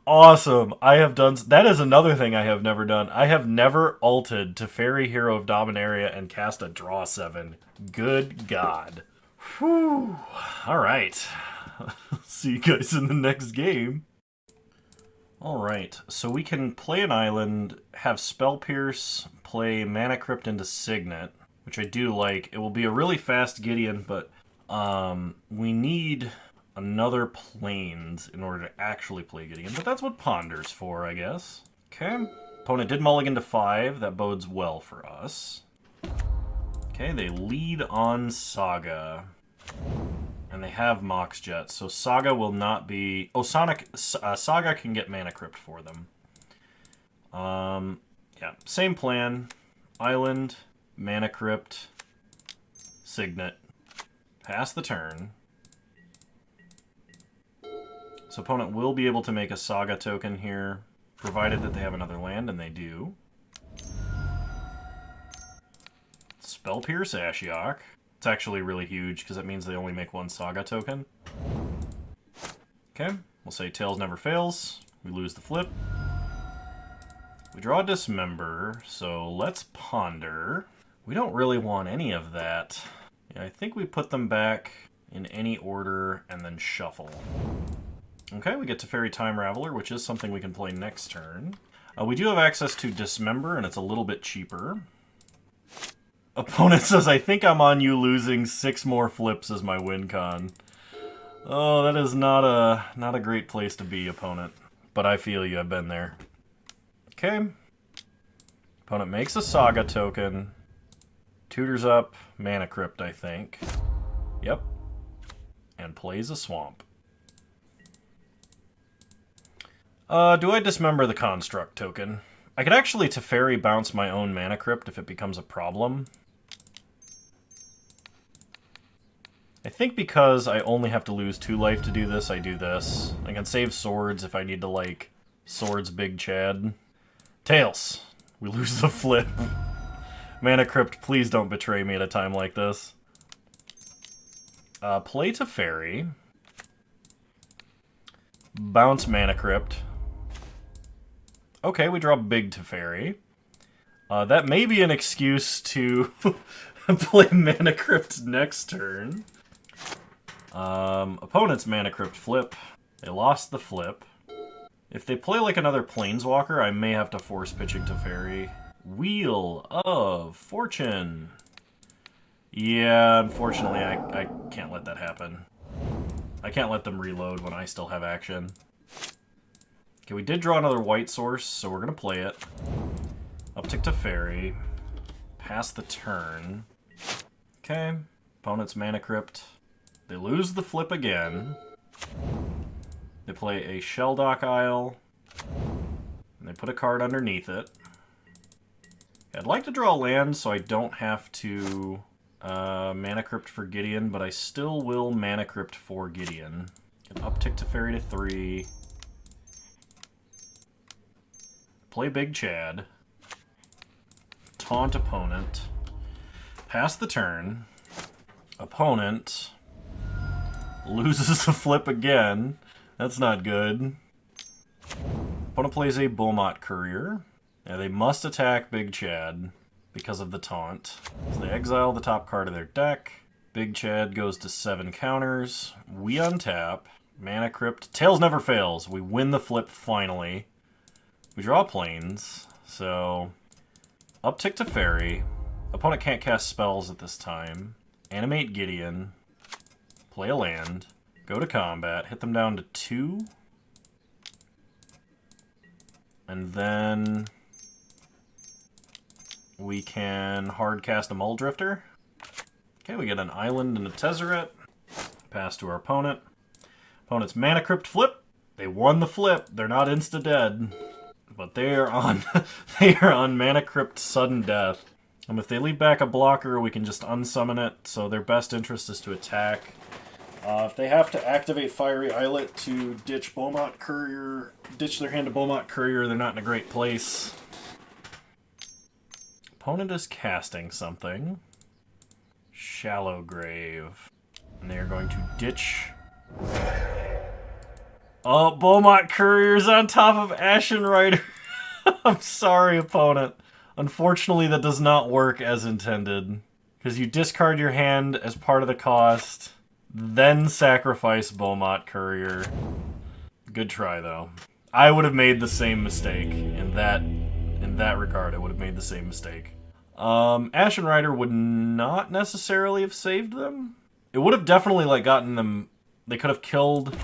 awesome. I have done... That is another thing I have never done. I have never ulted Teferi, Hero of Dominaria, and cast a draw 7. Good God. Whew. Alright. See you guys in the next game. Alright, so we can play an island, have Spell Pierce, play Mana Crypt into Signet, which I do like. It will be a really fast Gideon, but we need another Plains in order to actually play Gideon. But that's what Ponder's for, I guess. Okay. Opponent did mulligan to 5. That bodes well for us. Okay, they lead on Saga. And they have Moxjet, so Saga will not be... Oh, Saga can get Mana Crypt for them. Yeah, same plan. Island, Mana Crypt, Signet. Pass the turn. So opponent will be able to make a Saga token here, provided that they have another land, and they do. Spell Pierce Ashiok. It's actually really huge, because it means they only make one Saga token. Okay, we'll say Tails never fails. We lose the flip. We draw Dismember, so let's Ponder. We don't really want any of that. Yeah, I think we put them back in any order and then shuffle. Okay, we get to Teferi Time Raveler, which is something we can play next turn. We do have access to Dismember, and it's a little bit cheaper. Opponent says, I think I'm on you losing 6 more flips as my win con. Oh, that is not a great place to be, opponent. But I feel you, I've been there. Okay. Opponent makes a Saga token. Tutors up Mana Crypt, I think. Yep. And plays a Swamp. Do I dismember the Construct token? I could actually Teferi bounce my own Mana Crypt if it becomes a problem. I think because I only have to lose 2 life to do this, I do this. I can save Swords if I need to, like, Swords Big Chad. Tails! We lose the flip. Mana Crypt, please don't betray me at a time like this. Play Teferi. Bounce Mana Crypt. Okay, we draw Big Teferi. That may be an excuse to play Mana Crypt next turn. Opponent's Mana Crypt flip. They lost the flip. If they play like another Planeswalker, I may have to force pitching Teferi. Wheel of Fortune. Yeah, unfortunately, I can't let that happen. I can't let them reload when I still have action. Okay, we did draw another white source, so we're going to play it. Uptick Teferi. Pass the turn. Okay, opponent's Mana Crypt. They lose the flip again. They play a Shelldock Isle. And they put a card underneath it. I'd like to draw land so I don't have to Mana Crypt for Gideon, but I still will Mana Crypt for Gideon. Can uptick Teferi to 3. Play Big Chad. Taunt opponent. Pass the turn. Opponent loses the flip again. That's not good. Opponent plays a Beaumont Courier. Yeah, they must attack Big Chad because of the taunt. So they exile the top card of their deck. Big Chad goes to 7 counters. We untap. Mana Crypt. Tails never fails. We win the flip finally. We draw planes. So uptick to Fairy. Opponent can't cast spells at this time. Animate Gideon. Play a land. Go to combat. Hit them down to 2. And then we can hard cast a Muldrifter. Okay, we get an island and a Tezzeret. Pass to our opponent. Opponent's Mana Crypt flip. They won the flip. They're not insta-dead. But they are on Mana Crypt sudden death. If they leave back a blocker, we can just unsummon it, so their best interest is to attack. If they have to activate Fiery Islet to ditch Beaumont Courier, ditch their hand to Beaumont Courier, they're not in a great place. Opponent is casting something. Shallow Grave. And they are going to ditch... Oh, Beaumont Courier's on top of Ashen Rider. I'm sorry, opponent. Unfortunately, that does not work as intended. Because you discard your hand as part of the cost, then sacrifice Beaumont Courier. Good try, though. I would have made the same mistake. In that regard, I would have made the same mistake. Ashen Rider would not necessarily have saved them. It would have definitely, like, gotten them... They could have killed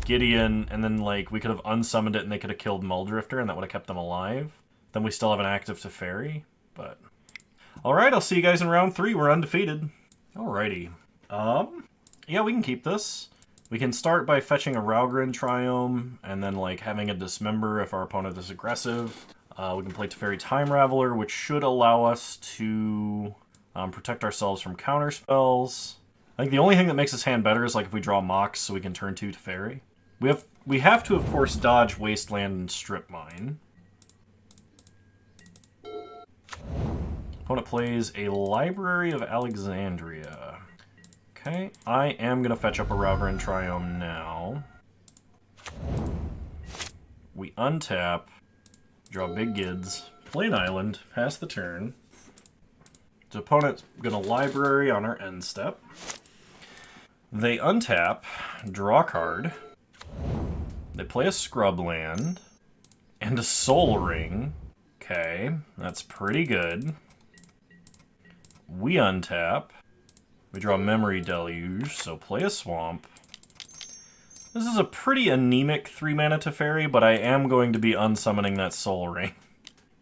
Gideon, and then, like, we could have unsummoned it, and they could have killed Muldrifter, and that would have kept them alive. Then we still have an active Teferi, but... Alright, I'll see you guys in round 3. We're undefeated. Alrighty. Yeah, we can keep this. We can start by fetching a Raugrin Triome, and then, like, having a Dismember if our opponent is aggressive. We can play Teferi Time Raveler, which should allow us to protect ourselves from counterspells. I think the only thing that makes this hand better is, like, if we draw Mox, so we can turn 2 Teferi. We have to, of course, dodge Wasteland and Strip Mine. Opponent plays a Library of Alexandria. Okay, I am going to fetch up a Raugrin Triome now. We untap, draw big Gids, play an island, pass the turn. The opponent's going to Library on our end step. They untap, draw a card. They play a Scrubland and a Soul Ring. Okay, that's pretty good. We untap. We draw Memory Deluge, so play a Swamp. This is a pretty anemic 3-mana Teferi, but I am going to be unsummoning that Soul Ring.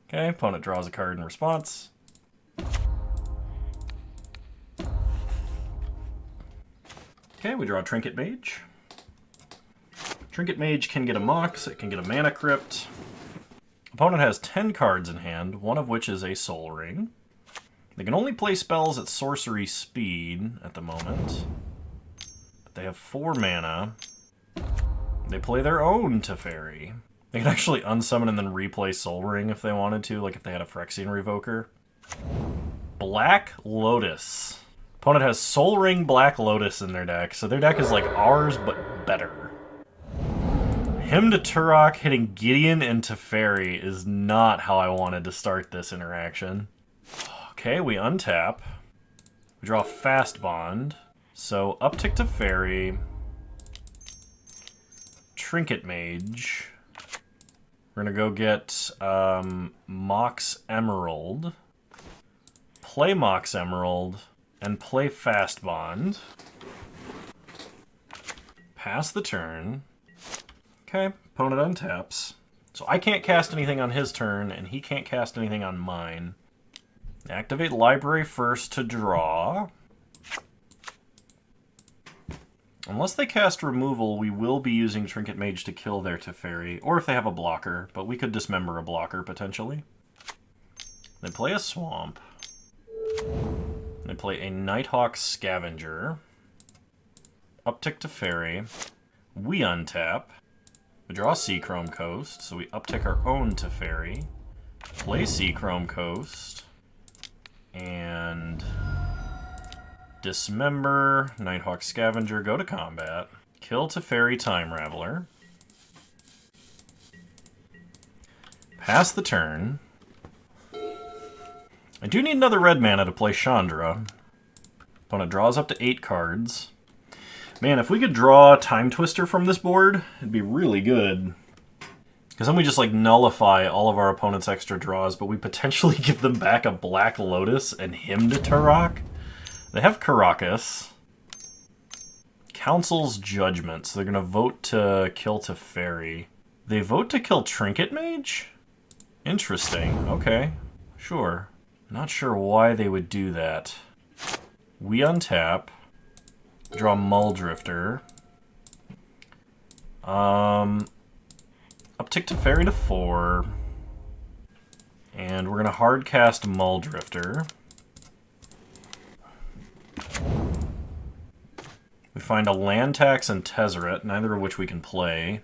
Okay, opponent draws a card in response. Okay, we draw Trinket Mage. Trinket Mage can get a Mox, it can get a Mana Crypt. Opponent has 10 cards in hand, one of which is a Soul Ring. They can only play spells at sorcery speed at the moment. But they have 4 mana. They play their own Teferi. They can actually unsummon and then replay Soul Ring if they wanted to, like if they had a Phyrexian Revoker. Black Lotus. Opponent has Soul Ring, Black Lotus in their deck, so their deck is like ours, but better. Him to Turok hitting Gideon and Teferi is not how I wanted to start this interaction. Okay, we untap. We draw Fast Bond. So uptick to Fairy. Trinket Mage. We're gonna go get Mox Emerald. Play Mox Emerald. And play Fast Bond. Pass the turn. Okay, opponent untaps. So I can't cast anything on his turn, and he can't cast anything on mine. Activate Library first to draw. Unless they cast removal, we will be using Trinket Mage to kill their Teferi, or if they have a blocker, but we could dismember a blocker, potentially. They play a swamp. They play a Nighthawk Scavenger. Uptick to Fairy. We untap. We draw Seachrome Coast, so we uptick our own to Fairy. Play Seachrome Coast. And dismember, Nighthawk Scavenger, go to combat. Kill Teferi Time Raveler. Pass the turn. I do need another red mana to play Chandra. Opponent draws up to 8 cards. Man, if we could draw Time Twister from this board, it'd be really good. Because then we just, like, nullify all of our opponent's extra draws, but we potentially give them back a Black Lotus and Hymn to Turok. They have Karakas. Council's Judgment, so they're going to vote to kill Teferi. They vote to kill Trinket Mage? Interesting. Okay. Sure. Not sure why they would do that. We untap. Draw Muldrifter. Uptick Teferi to 4. And we're going to hardcast Muldrifter. We find a land tax and Tezzeret, neither of which we can play.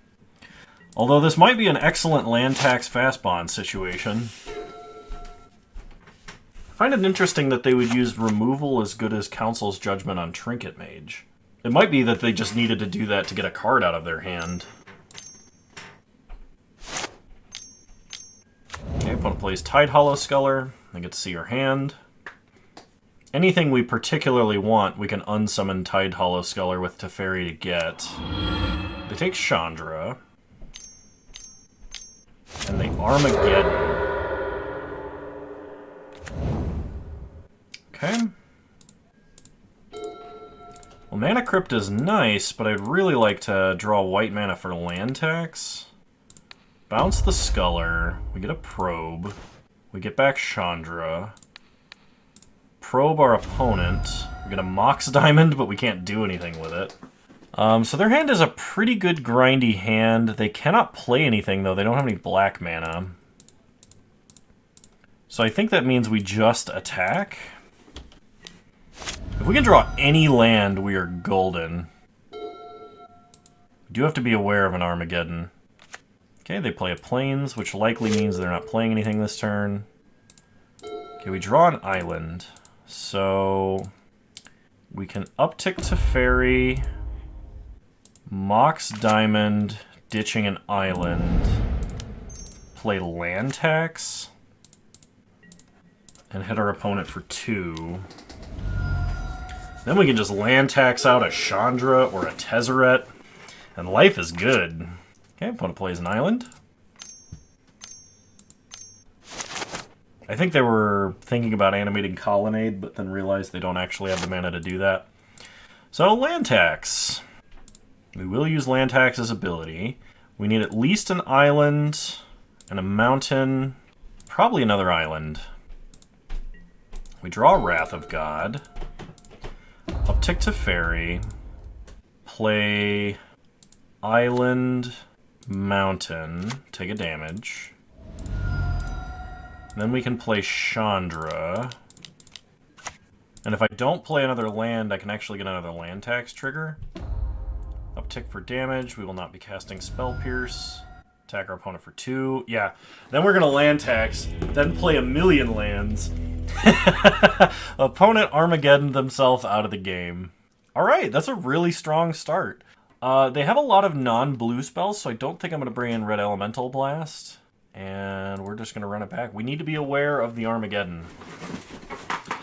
Although this might be an excellent land tax fast bond situation. I find it interesting that they would use removal as good as Council's Judgment on Trinket Mage. It might be that they just needed to do that to get a card out of their hand. Okay, opponent plays Tide Hollow Sculler. They get to see our hand. Anything we particularly want, we can unsummon Tide Hollow Sculler with Teferi to get. They take Chandra. And they Armageddon. Okay. Well, Mana Crypt is nice, but I'd really like to draw white mana for land tax. Bounce the Sculler. We get a Probe. We get back Chandra. Probe our opponent. We get a Mox Diamond, but we can't do anything with it. So their hand is a pretty good grindy hand. They cannot play anything, though. They don't have any black mana. So I think that means we just attack. If we can draw any land, we are golden. We do have to be aware of an Armageddon. Okay, they play a Plains, which likely means they're not playing anything this turn. Okay, we draw an island. So we can uptick Teferi, Mox Diamond, ditching an island, play land tax, and hit our opponent for 2. Then we can just land tax out a Chandra or a Tezzeret, and life is good. Okay, opponent plays an island. I think they were thinking about animating Colonnade, but then realized they don't actually have the mana to do that. So, land tax. We will use land tax's ability. We need at least an island and a mountain, probably another island. We draw Wrath of God. Uptick Teferi. Play island, mountain, take a damage. Then we can play Chandra. And if I don't play another land, I can actually get another land tax trigger. Uptick for damage. We will not be casting Spell Pierce. Attack our opponent for 2. Yeah. Then we're going to land tax, then play a million lands. Opponent Armageddon themselves out of the game. Alright, that's a really strong start. They have a lot of non-blue spells, so I don't think I'm going to bring in Red Elemental Blast. And we're just going to run it back. We need to be aware of the Armageddon.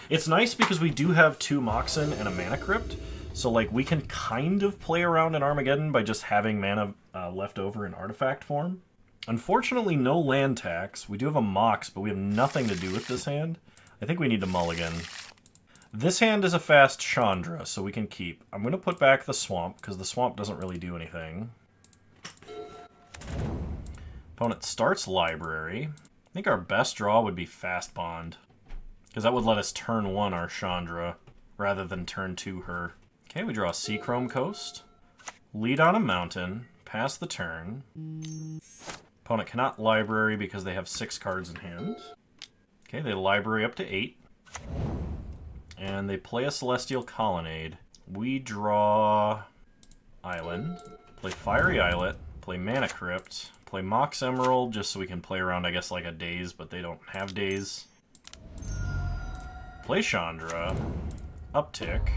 It's nice because we do have 2 Moxen and a Mana Crypt. So, like, we can kind of play around in Armageddon by just having mana left over in artifact form. Unfortunately, no land tax. We do have a Mox, but we have nothing to do with this hand. I think we need to mulligan. This hand is a fast Chandra, so we can keep. I'm going to put back the Swamp, because the Swamp doesn't really do anything. Opponent starts Library. I think our best draw would be Fast Bond, because that would let us turn 1 our Chandra, rather than turn 2 her. Okay, we draw Seachrome Coast. Lead on a mountain. Pass the turn. Opponent cannot Library because they have 6 cards in hand. Okay, they library up to 8. And they play a Celestial Colonnade. We draw Island, play Fiery Islet, play Mana Crypt, play Mox Emerald, just so we can play around, I guess, like a Daze, but they don't have Daze. Play Chandra, uptick.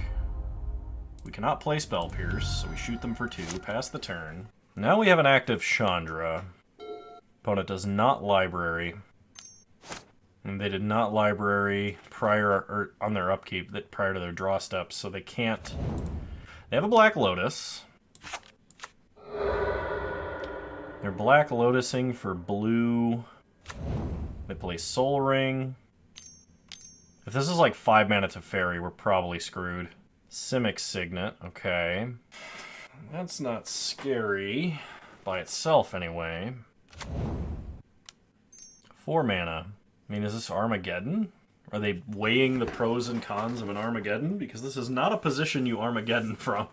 We cannot play Spell Pierce, so we shoot them for 2, pass the turn. Now we have an active Chandra. Opponent does not library. And they did not library prior or on their upkeep prior to their draw steps, so they can't. They have a Black Lotus. They're Black Lotusing for blue. They play Soul Ring. If this is like 5 mana to Fairy, we're probably screwed. Simic Signet, okay. That's not scary by itself anyway. 4 mana. I mean, is this Armageddon? Are they weighing the pros and cons of an Armageddon? Because this is not a position you Armageddon from.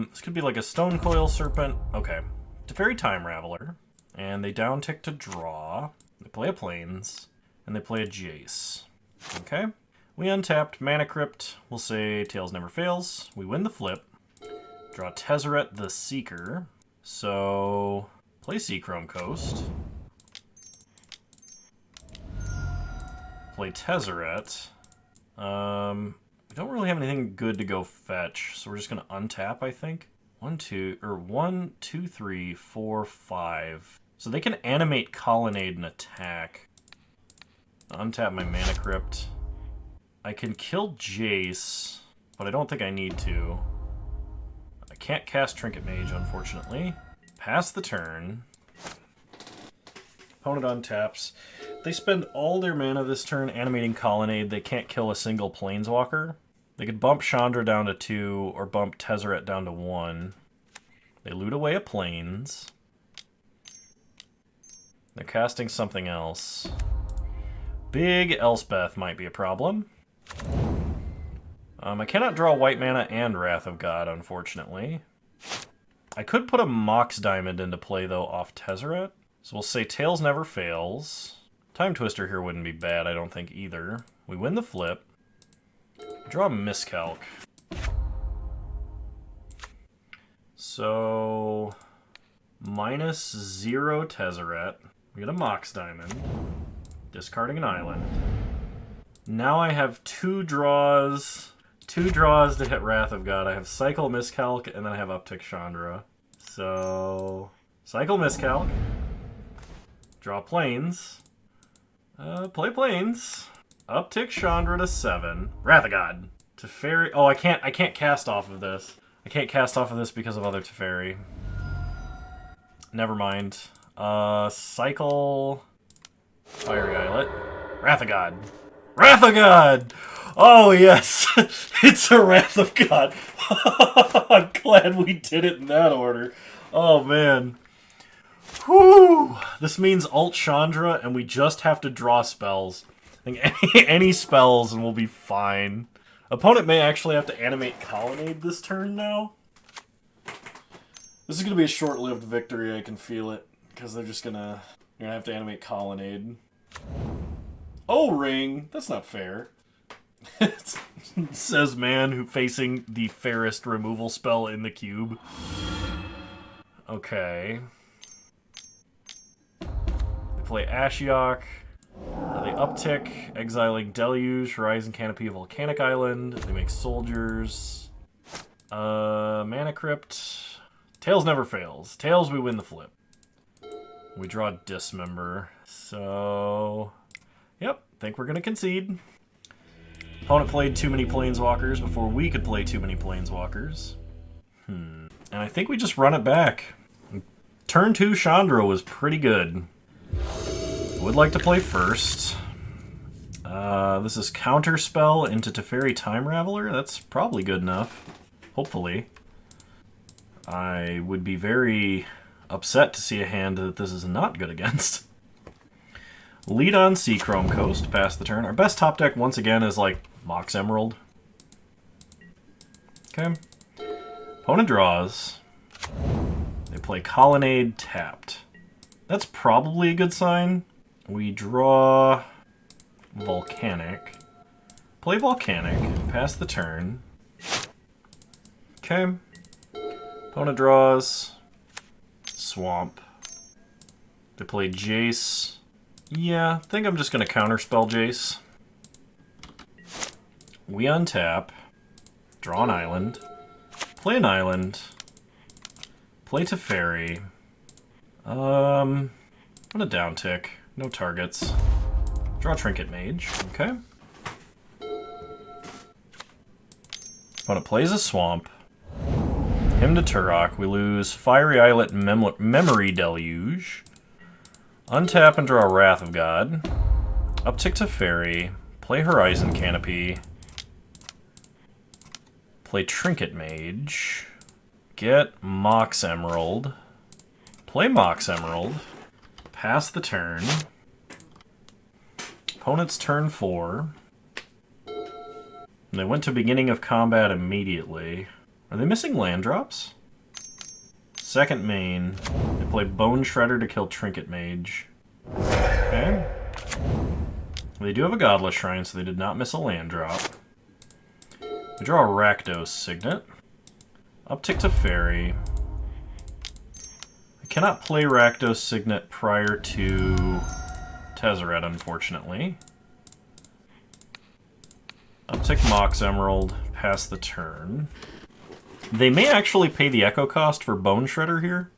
This could be like a Stone Coil Serpent. Okay. Teferi Time Raveler. And they downtick to draw. They play a Plains. And they play a Jace. Okay. We untapped Mana Crypt. We'll say Tails Never Fails. We win the flip. Draw Tezzeret the Seeker. So, play Seachrome Coast. Play Tezzeret. We don't really have anything good to go fetch, so we're just gonna untap, I think. 1, 2, 3, 4, 5. So they can animate Colonnade and attack. Untap my Mana Crypt. I can kill Jace, but I don't think I need to. I can't cast Trinket Mage, unfortunately. Pass the turn. Opponent untaps. They spend all their mana this turn animating Colonnade. They can't kill a single Planeswalker. They could bump Chandra down to 2 or bump Tezzeret down to 1. They loot away a Plains. They're casting something else. Big Elspeth might be a problem. I cannot draw white mana and Wrath of God, unfortunately. I could put a Mox Diamond into play, though, off Tezzeret. So we'll say Tails Never Fails. Time Twister here wouldn't be bad, I don't think, either. We win the flip. Draw a Miscalc. So, -0 Tezzeret. We get a Mox Diamond. Discarding an island. Now I have 2 draws. 2 draws to hit Wrath of God. I have Cycle Miscalc, and then I have Uptick Chandra. So, Cycle Miscalc. Draw Plains. Play Plains. Uptick Chandra to 7. Wrath of God. Teferi. Oh, I can't cast off of this. I can't cast off of this because of other Teferi. Never mind. Cycle Fiery Islet. Wrath of God. Wrath of God! Oh, yes! It's a Wrath of God. I'm glad we did it in that order. Oh, man. Whew! This means Alt Chandra, and we just have to draw spells. I think any spells, and we'll be fine. Opponent may actually have to animate Colonnade this turn now. This is going to be a short-lived victory, I can feel it. Because they're just gonna have to animate Colonnade. O-Ring! That's not fair. Says man who facing the fairest removal spell in the cube. Okay. They play Ashiok. They uptick, exiling Deluge, Horizon Canopy, Volcanic Island. They make soldiers. Mana Crypt. Tails Never Fails. Tails, we win the flip. We draw Dismember. So, yep, think we're gonna concede. Opponent played too many Planeswalkers before we could play too many Planeswalkers. And I think we just run it back. Turn 2 Chandra was pretty good. Would like to play first. This is Counterspell into Teferi Time Raveler. That's probably good enough. Hopefully. I would be very upset to see a hand that this is not good against. Lead on Seachrome Coast, pass the turn. Our best top deck, once again, is like Mox Emerald. Okay. Opponent draws. They play Colonnade tapped. That's probably a good sign. We draw Volcanic. Play Volcanic. Pass the turn. Okay. Opponent draws. Swamp. They play Jace. Yeah, I think I'm just going to counterspell Jace. We untap. Draw an island. Play an island. Play Teferi. I'm gonna downtick. No targets. Draw Trinket Mage. Okay. Opponent plays a Swamp. Him to Turok. We lose Fiery Islet Memory Deluge. Untap and draw Wrath of God. Uptick Teferi. Play Horizon Canopy. Play Trinket Mage. Get Mox Emerald. Play Mox Emerald. Pass the turn. Opponent's turn 4. And they went to beginning of combat immediately. Are they missing land drops? Second main. They play Bone Shredder to kill Trinket Mage. Okay. They do have a Godless Shrine, so they did not miss a land drop. We draw a Rakdos Signet. Uptick Teferi. I cannot play Rakdos Signet prior to Tezzeret, unfortunately. Uptick Mox Emerald. Pass the turn. They may actually pay the Echo cost for Bone Shredder here.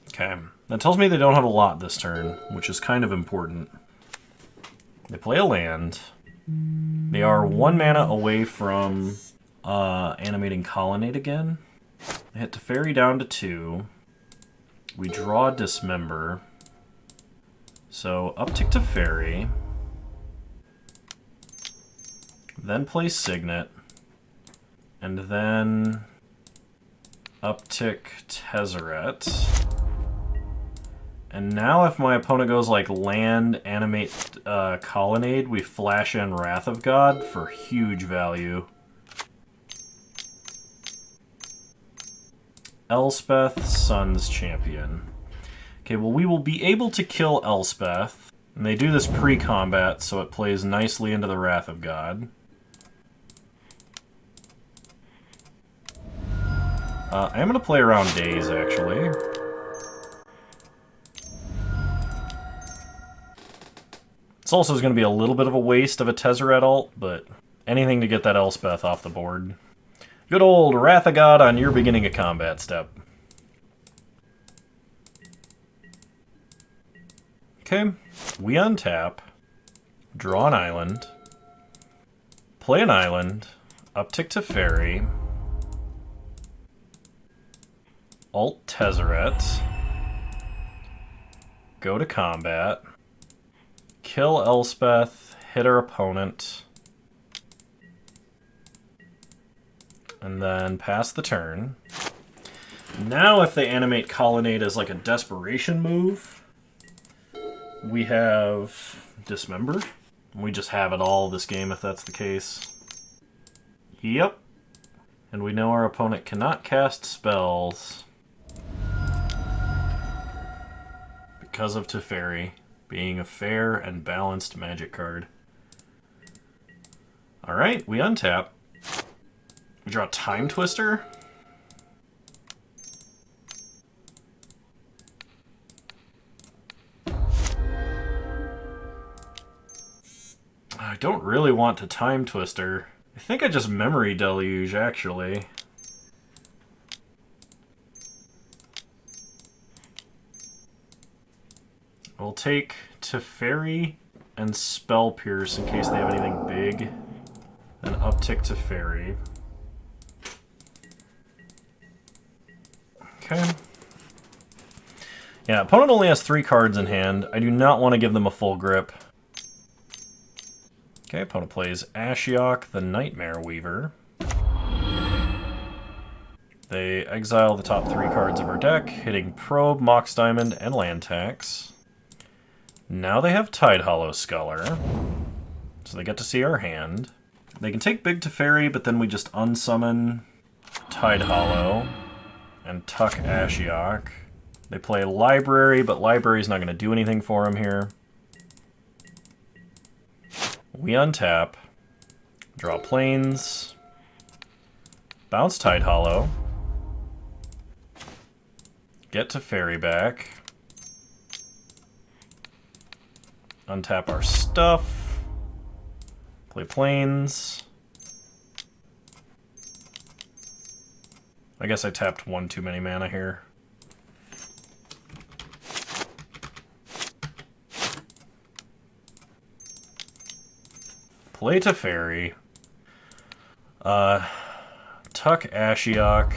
Okay. That tells me they don't have a lot this turn, which is kind of important. They play a land. They are 1 mana away from animating Colonnade again. They hit Teferi down to 2. We draw Dismember. So uptick Teferi. Then play Signet. And then uptick Tezzeret. And now if my opponent goes like land, animate Colonnade, we flash in Wrath of God for huge value. Elspeth, Sun's Champion. Okay, well we will be able to kill Elspeth. And they do this pre-combat, so it plays nicely into the Wrath of God. I am going to play around Daze, actually. This also is going to be a little bit of a waste of a Tezzeret ult, but anything to get that Elspeth off the board. Good old Wrath of God on your beginning of combat step. Okay, we untap, draw an island, play an island, uptick Teferi, alt Tezzeret, go to combat, kill Elspeth, hit our opponent, and then pass the turn. Now if they animate Colonnade as like a desperation move, we have Dismember. We just have it all this game if that's the case. Yep. And we know our opponent cannot cast spells because of Teferi being a fair and balanced magic card. Alright, we untap. We draw Time Twister. I don't really want to Time Twister. I think I just Memory Deluge, actually. We'll take Teferi and Spell Pierce in case they have anything big. Then uptick Teferi. Okay. Yeah, opponent only has 3 cards in hand. I do not want to give them a full grip. Okay, opponent plays Ashiok, the Nightmare Weaver. They exile the top 3 cards of our deck, hitting Probe, Mox Diamond, and land tax. Now they have Tidehollow Sculler, so they get to see our hand. They can take Big Teferi, but then we just unsummon Tidehollow and tuck Ashiok. They play Library, but Library's not going to do anything for him here. We untap, draw plains, bounce Tide Hollow, get to Fairy back, untap our stuff, play plains. I guess I tapped one too many mana here. Play to Fairy. Tuck Ashiok.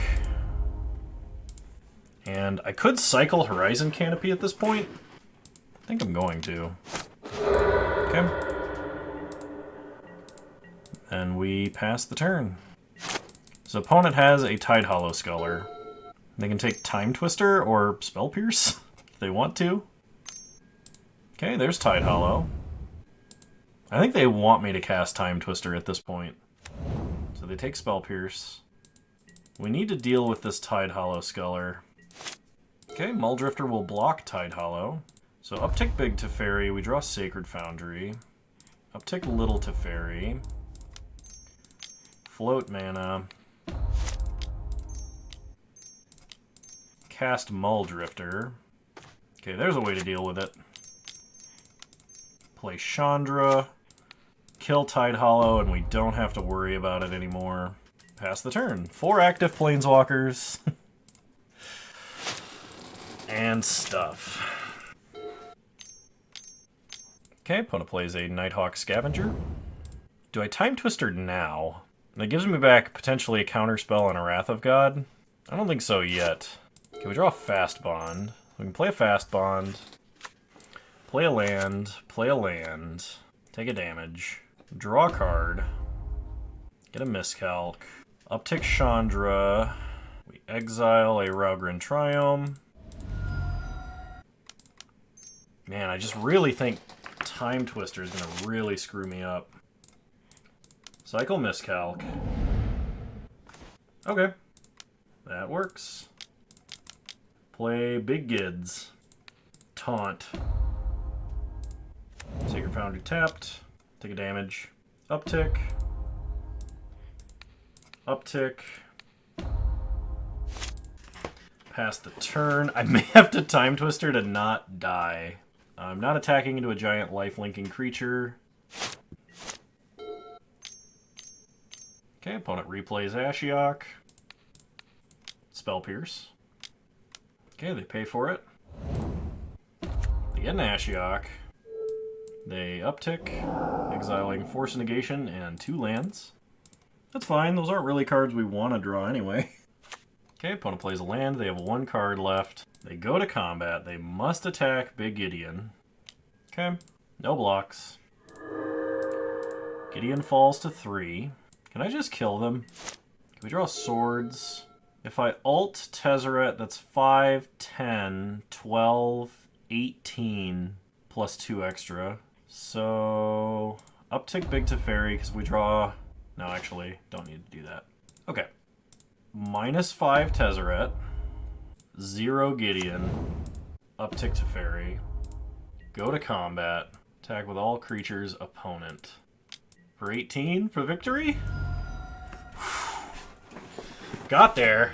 And I could cycle Horizon Canopy at this point. I think I'm going to. Okay. And we pass the turn. So opponent has a Tide Hollow Sculler. They can take Time Twister or Spell Pierce if they want to. Okay, there's Tide Hollow. I think they want me to cast Time Twister at this point. So they take Spell Pierce. We need to deal with this Tide Hollow Sculler. Okay, Muldrifter will block Tide Hollow. So uptick big to Fairy, we draw Sacred Foundry. Uptick little to Fairy. Float mana. Cast Muldrifter. Okay, there's a way to deal with it. Play Chandra. Kill Tide Hollow, and we don't have to worry about it anymore. Pass the turn. 4 active Planeswalkers. And stuff. Okay, opponent plays a Nighthawk Scavenger. Do I Time Twister now? That gives me back potentially a counterspell and a Wrath of God. I don't think so yet. Okay, we draw a Fast Bond. We can play a Fast Bond. Play a land. Play a land. Take a damage. Draw a card. Get a Miscalc. Uptick Chandra. We exile a Raugrin Triome. Man, I just really think Time Twister is going to really screw me up. Cycle Miscalc. Okay. That works. Play Big Gids. Taunt. Sacred Foundry tapped. Take a damage. Uptick. Uptick. Pass the turn. I may have to Time Twister to not die. I'm not attacking into a giant life-linking creature. Okay, opponent replays Ashiok. Spell Pierce. Okay, they pay for it. They get an Ashiok. They uptick, exiling Force Negation and 2 lands. That's fine, those aren't really cards we want to draw anyway. Okay, opponent plays a land, they have 1 card left. They go to combat, they must attack Big Gideon. Okay, no blocks. Gideon falls to 3. Can I just kill them? Can we draw swords? If I ult Tezzeret, that's 5, 10, 12, 18, plus 2 extra. So, uptick big to Fairy, because we draw... No, actually, don't need to do that. Okay. -5 Tezzeret. 0 Gideon. Uptick to Fairy. Go to combat. Attack with all creatures opponent. For 18 for victory? Got there.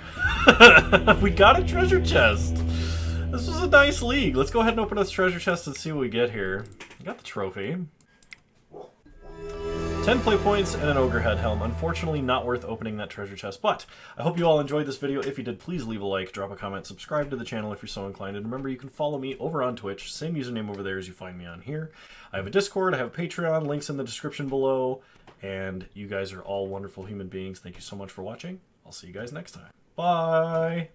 We got a treasure chest. This was a nice league. Let's go ahead and open this treasure chest and see what we get here. Got the trophy. 10 play points and an ogre head helm. Unfortunately, not worth opening that treasure chest, but I hope you all enjoyed this video. If you did, please leave a like, drop a comment, subscribe to the channel if you're so inclined, and remember you can follow me over on Twitch, same username over there as you find me on here. I have a Discord, I have a Patreon, links in the description below, and you guys are all wonderful human beings. Thank you so much for watching. I'll see you guys next time. Bye!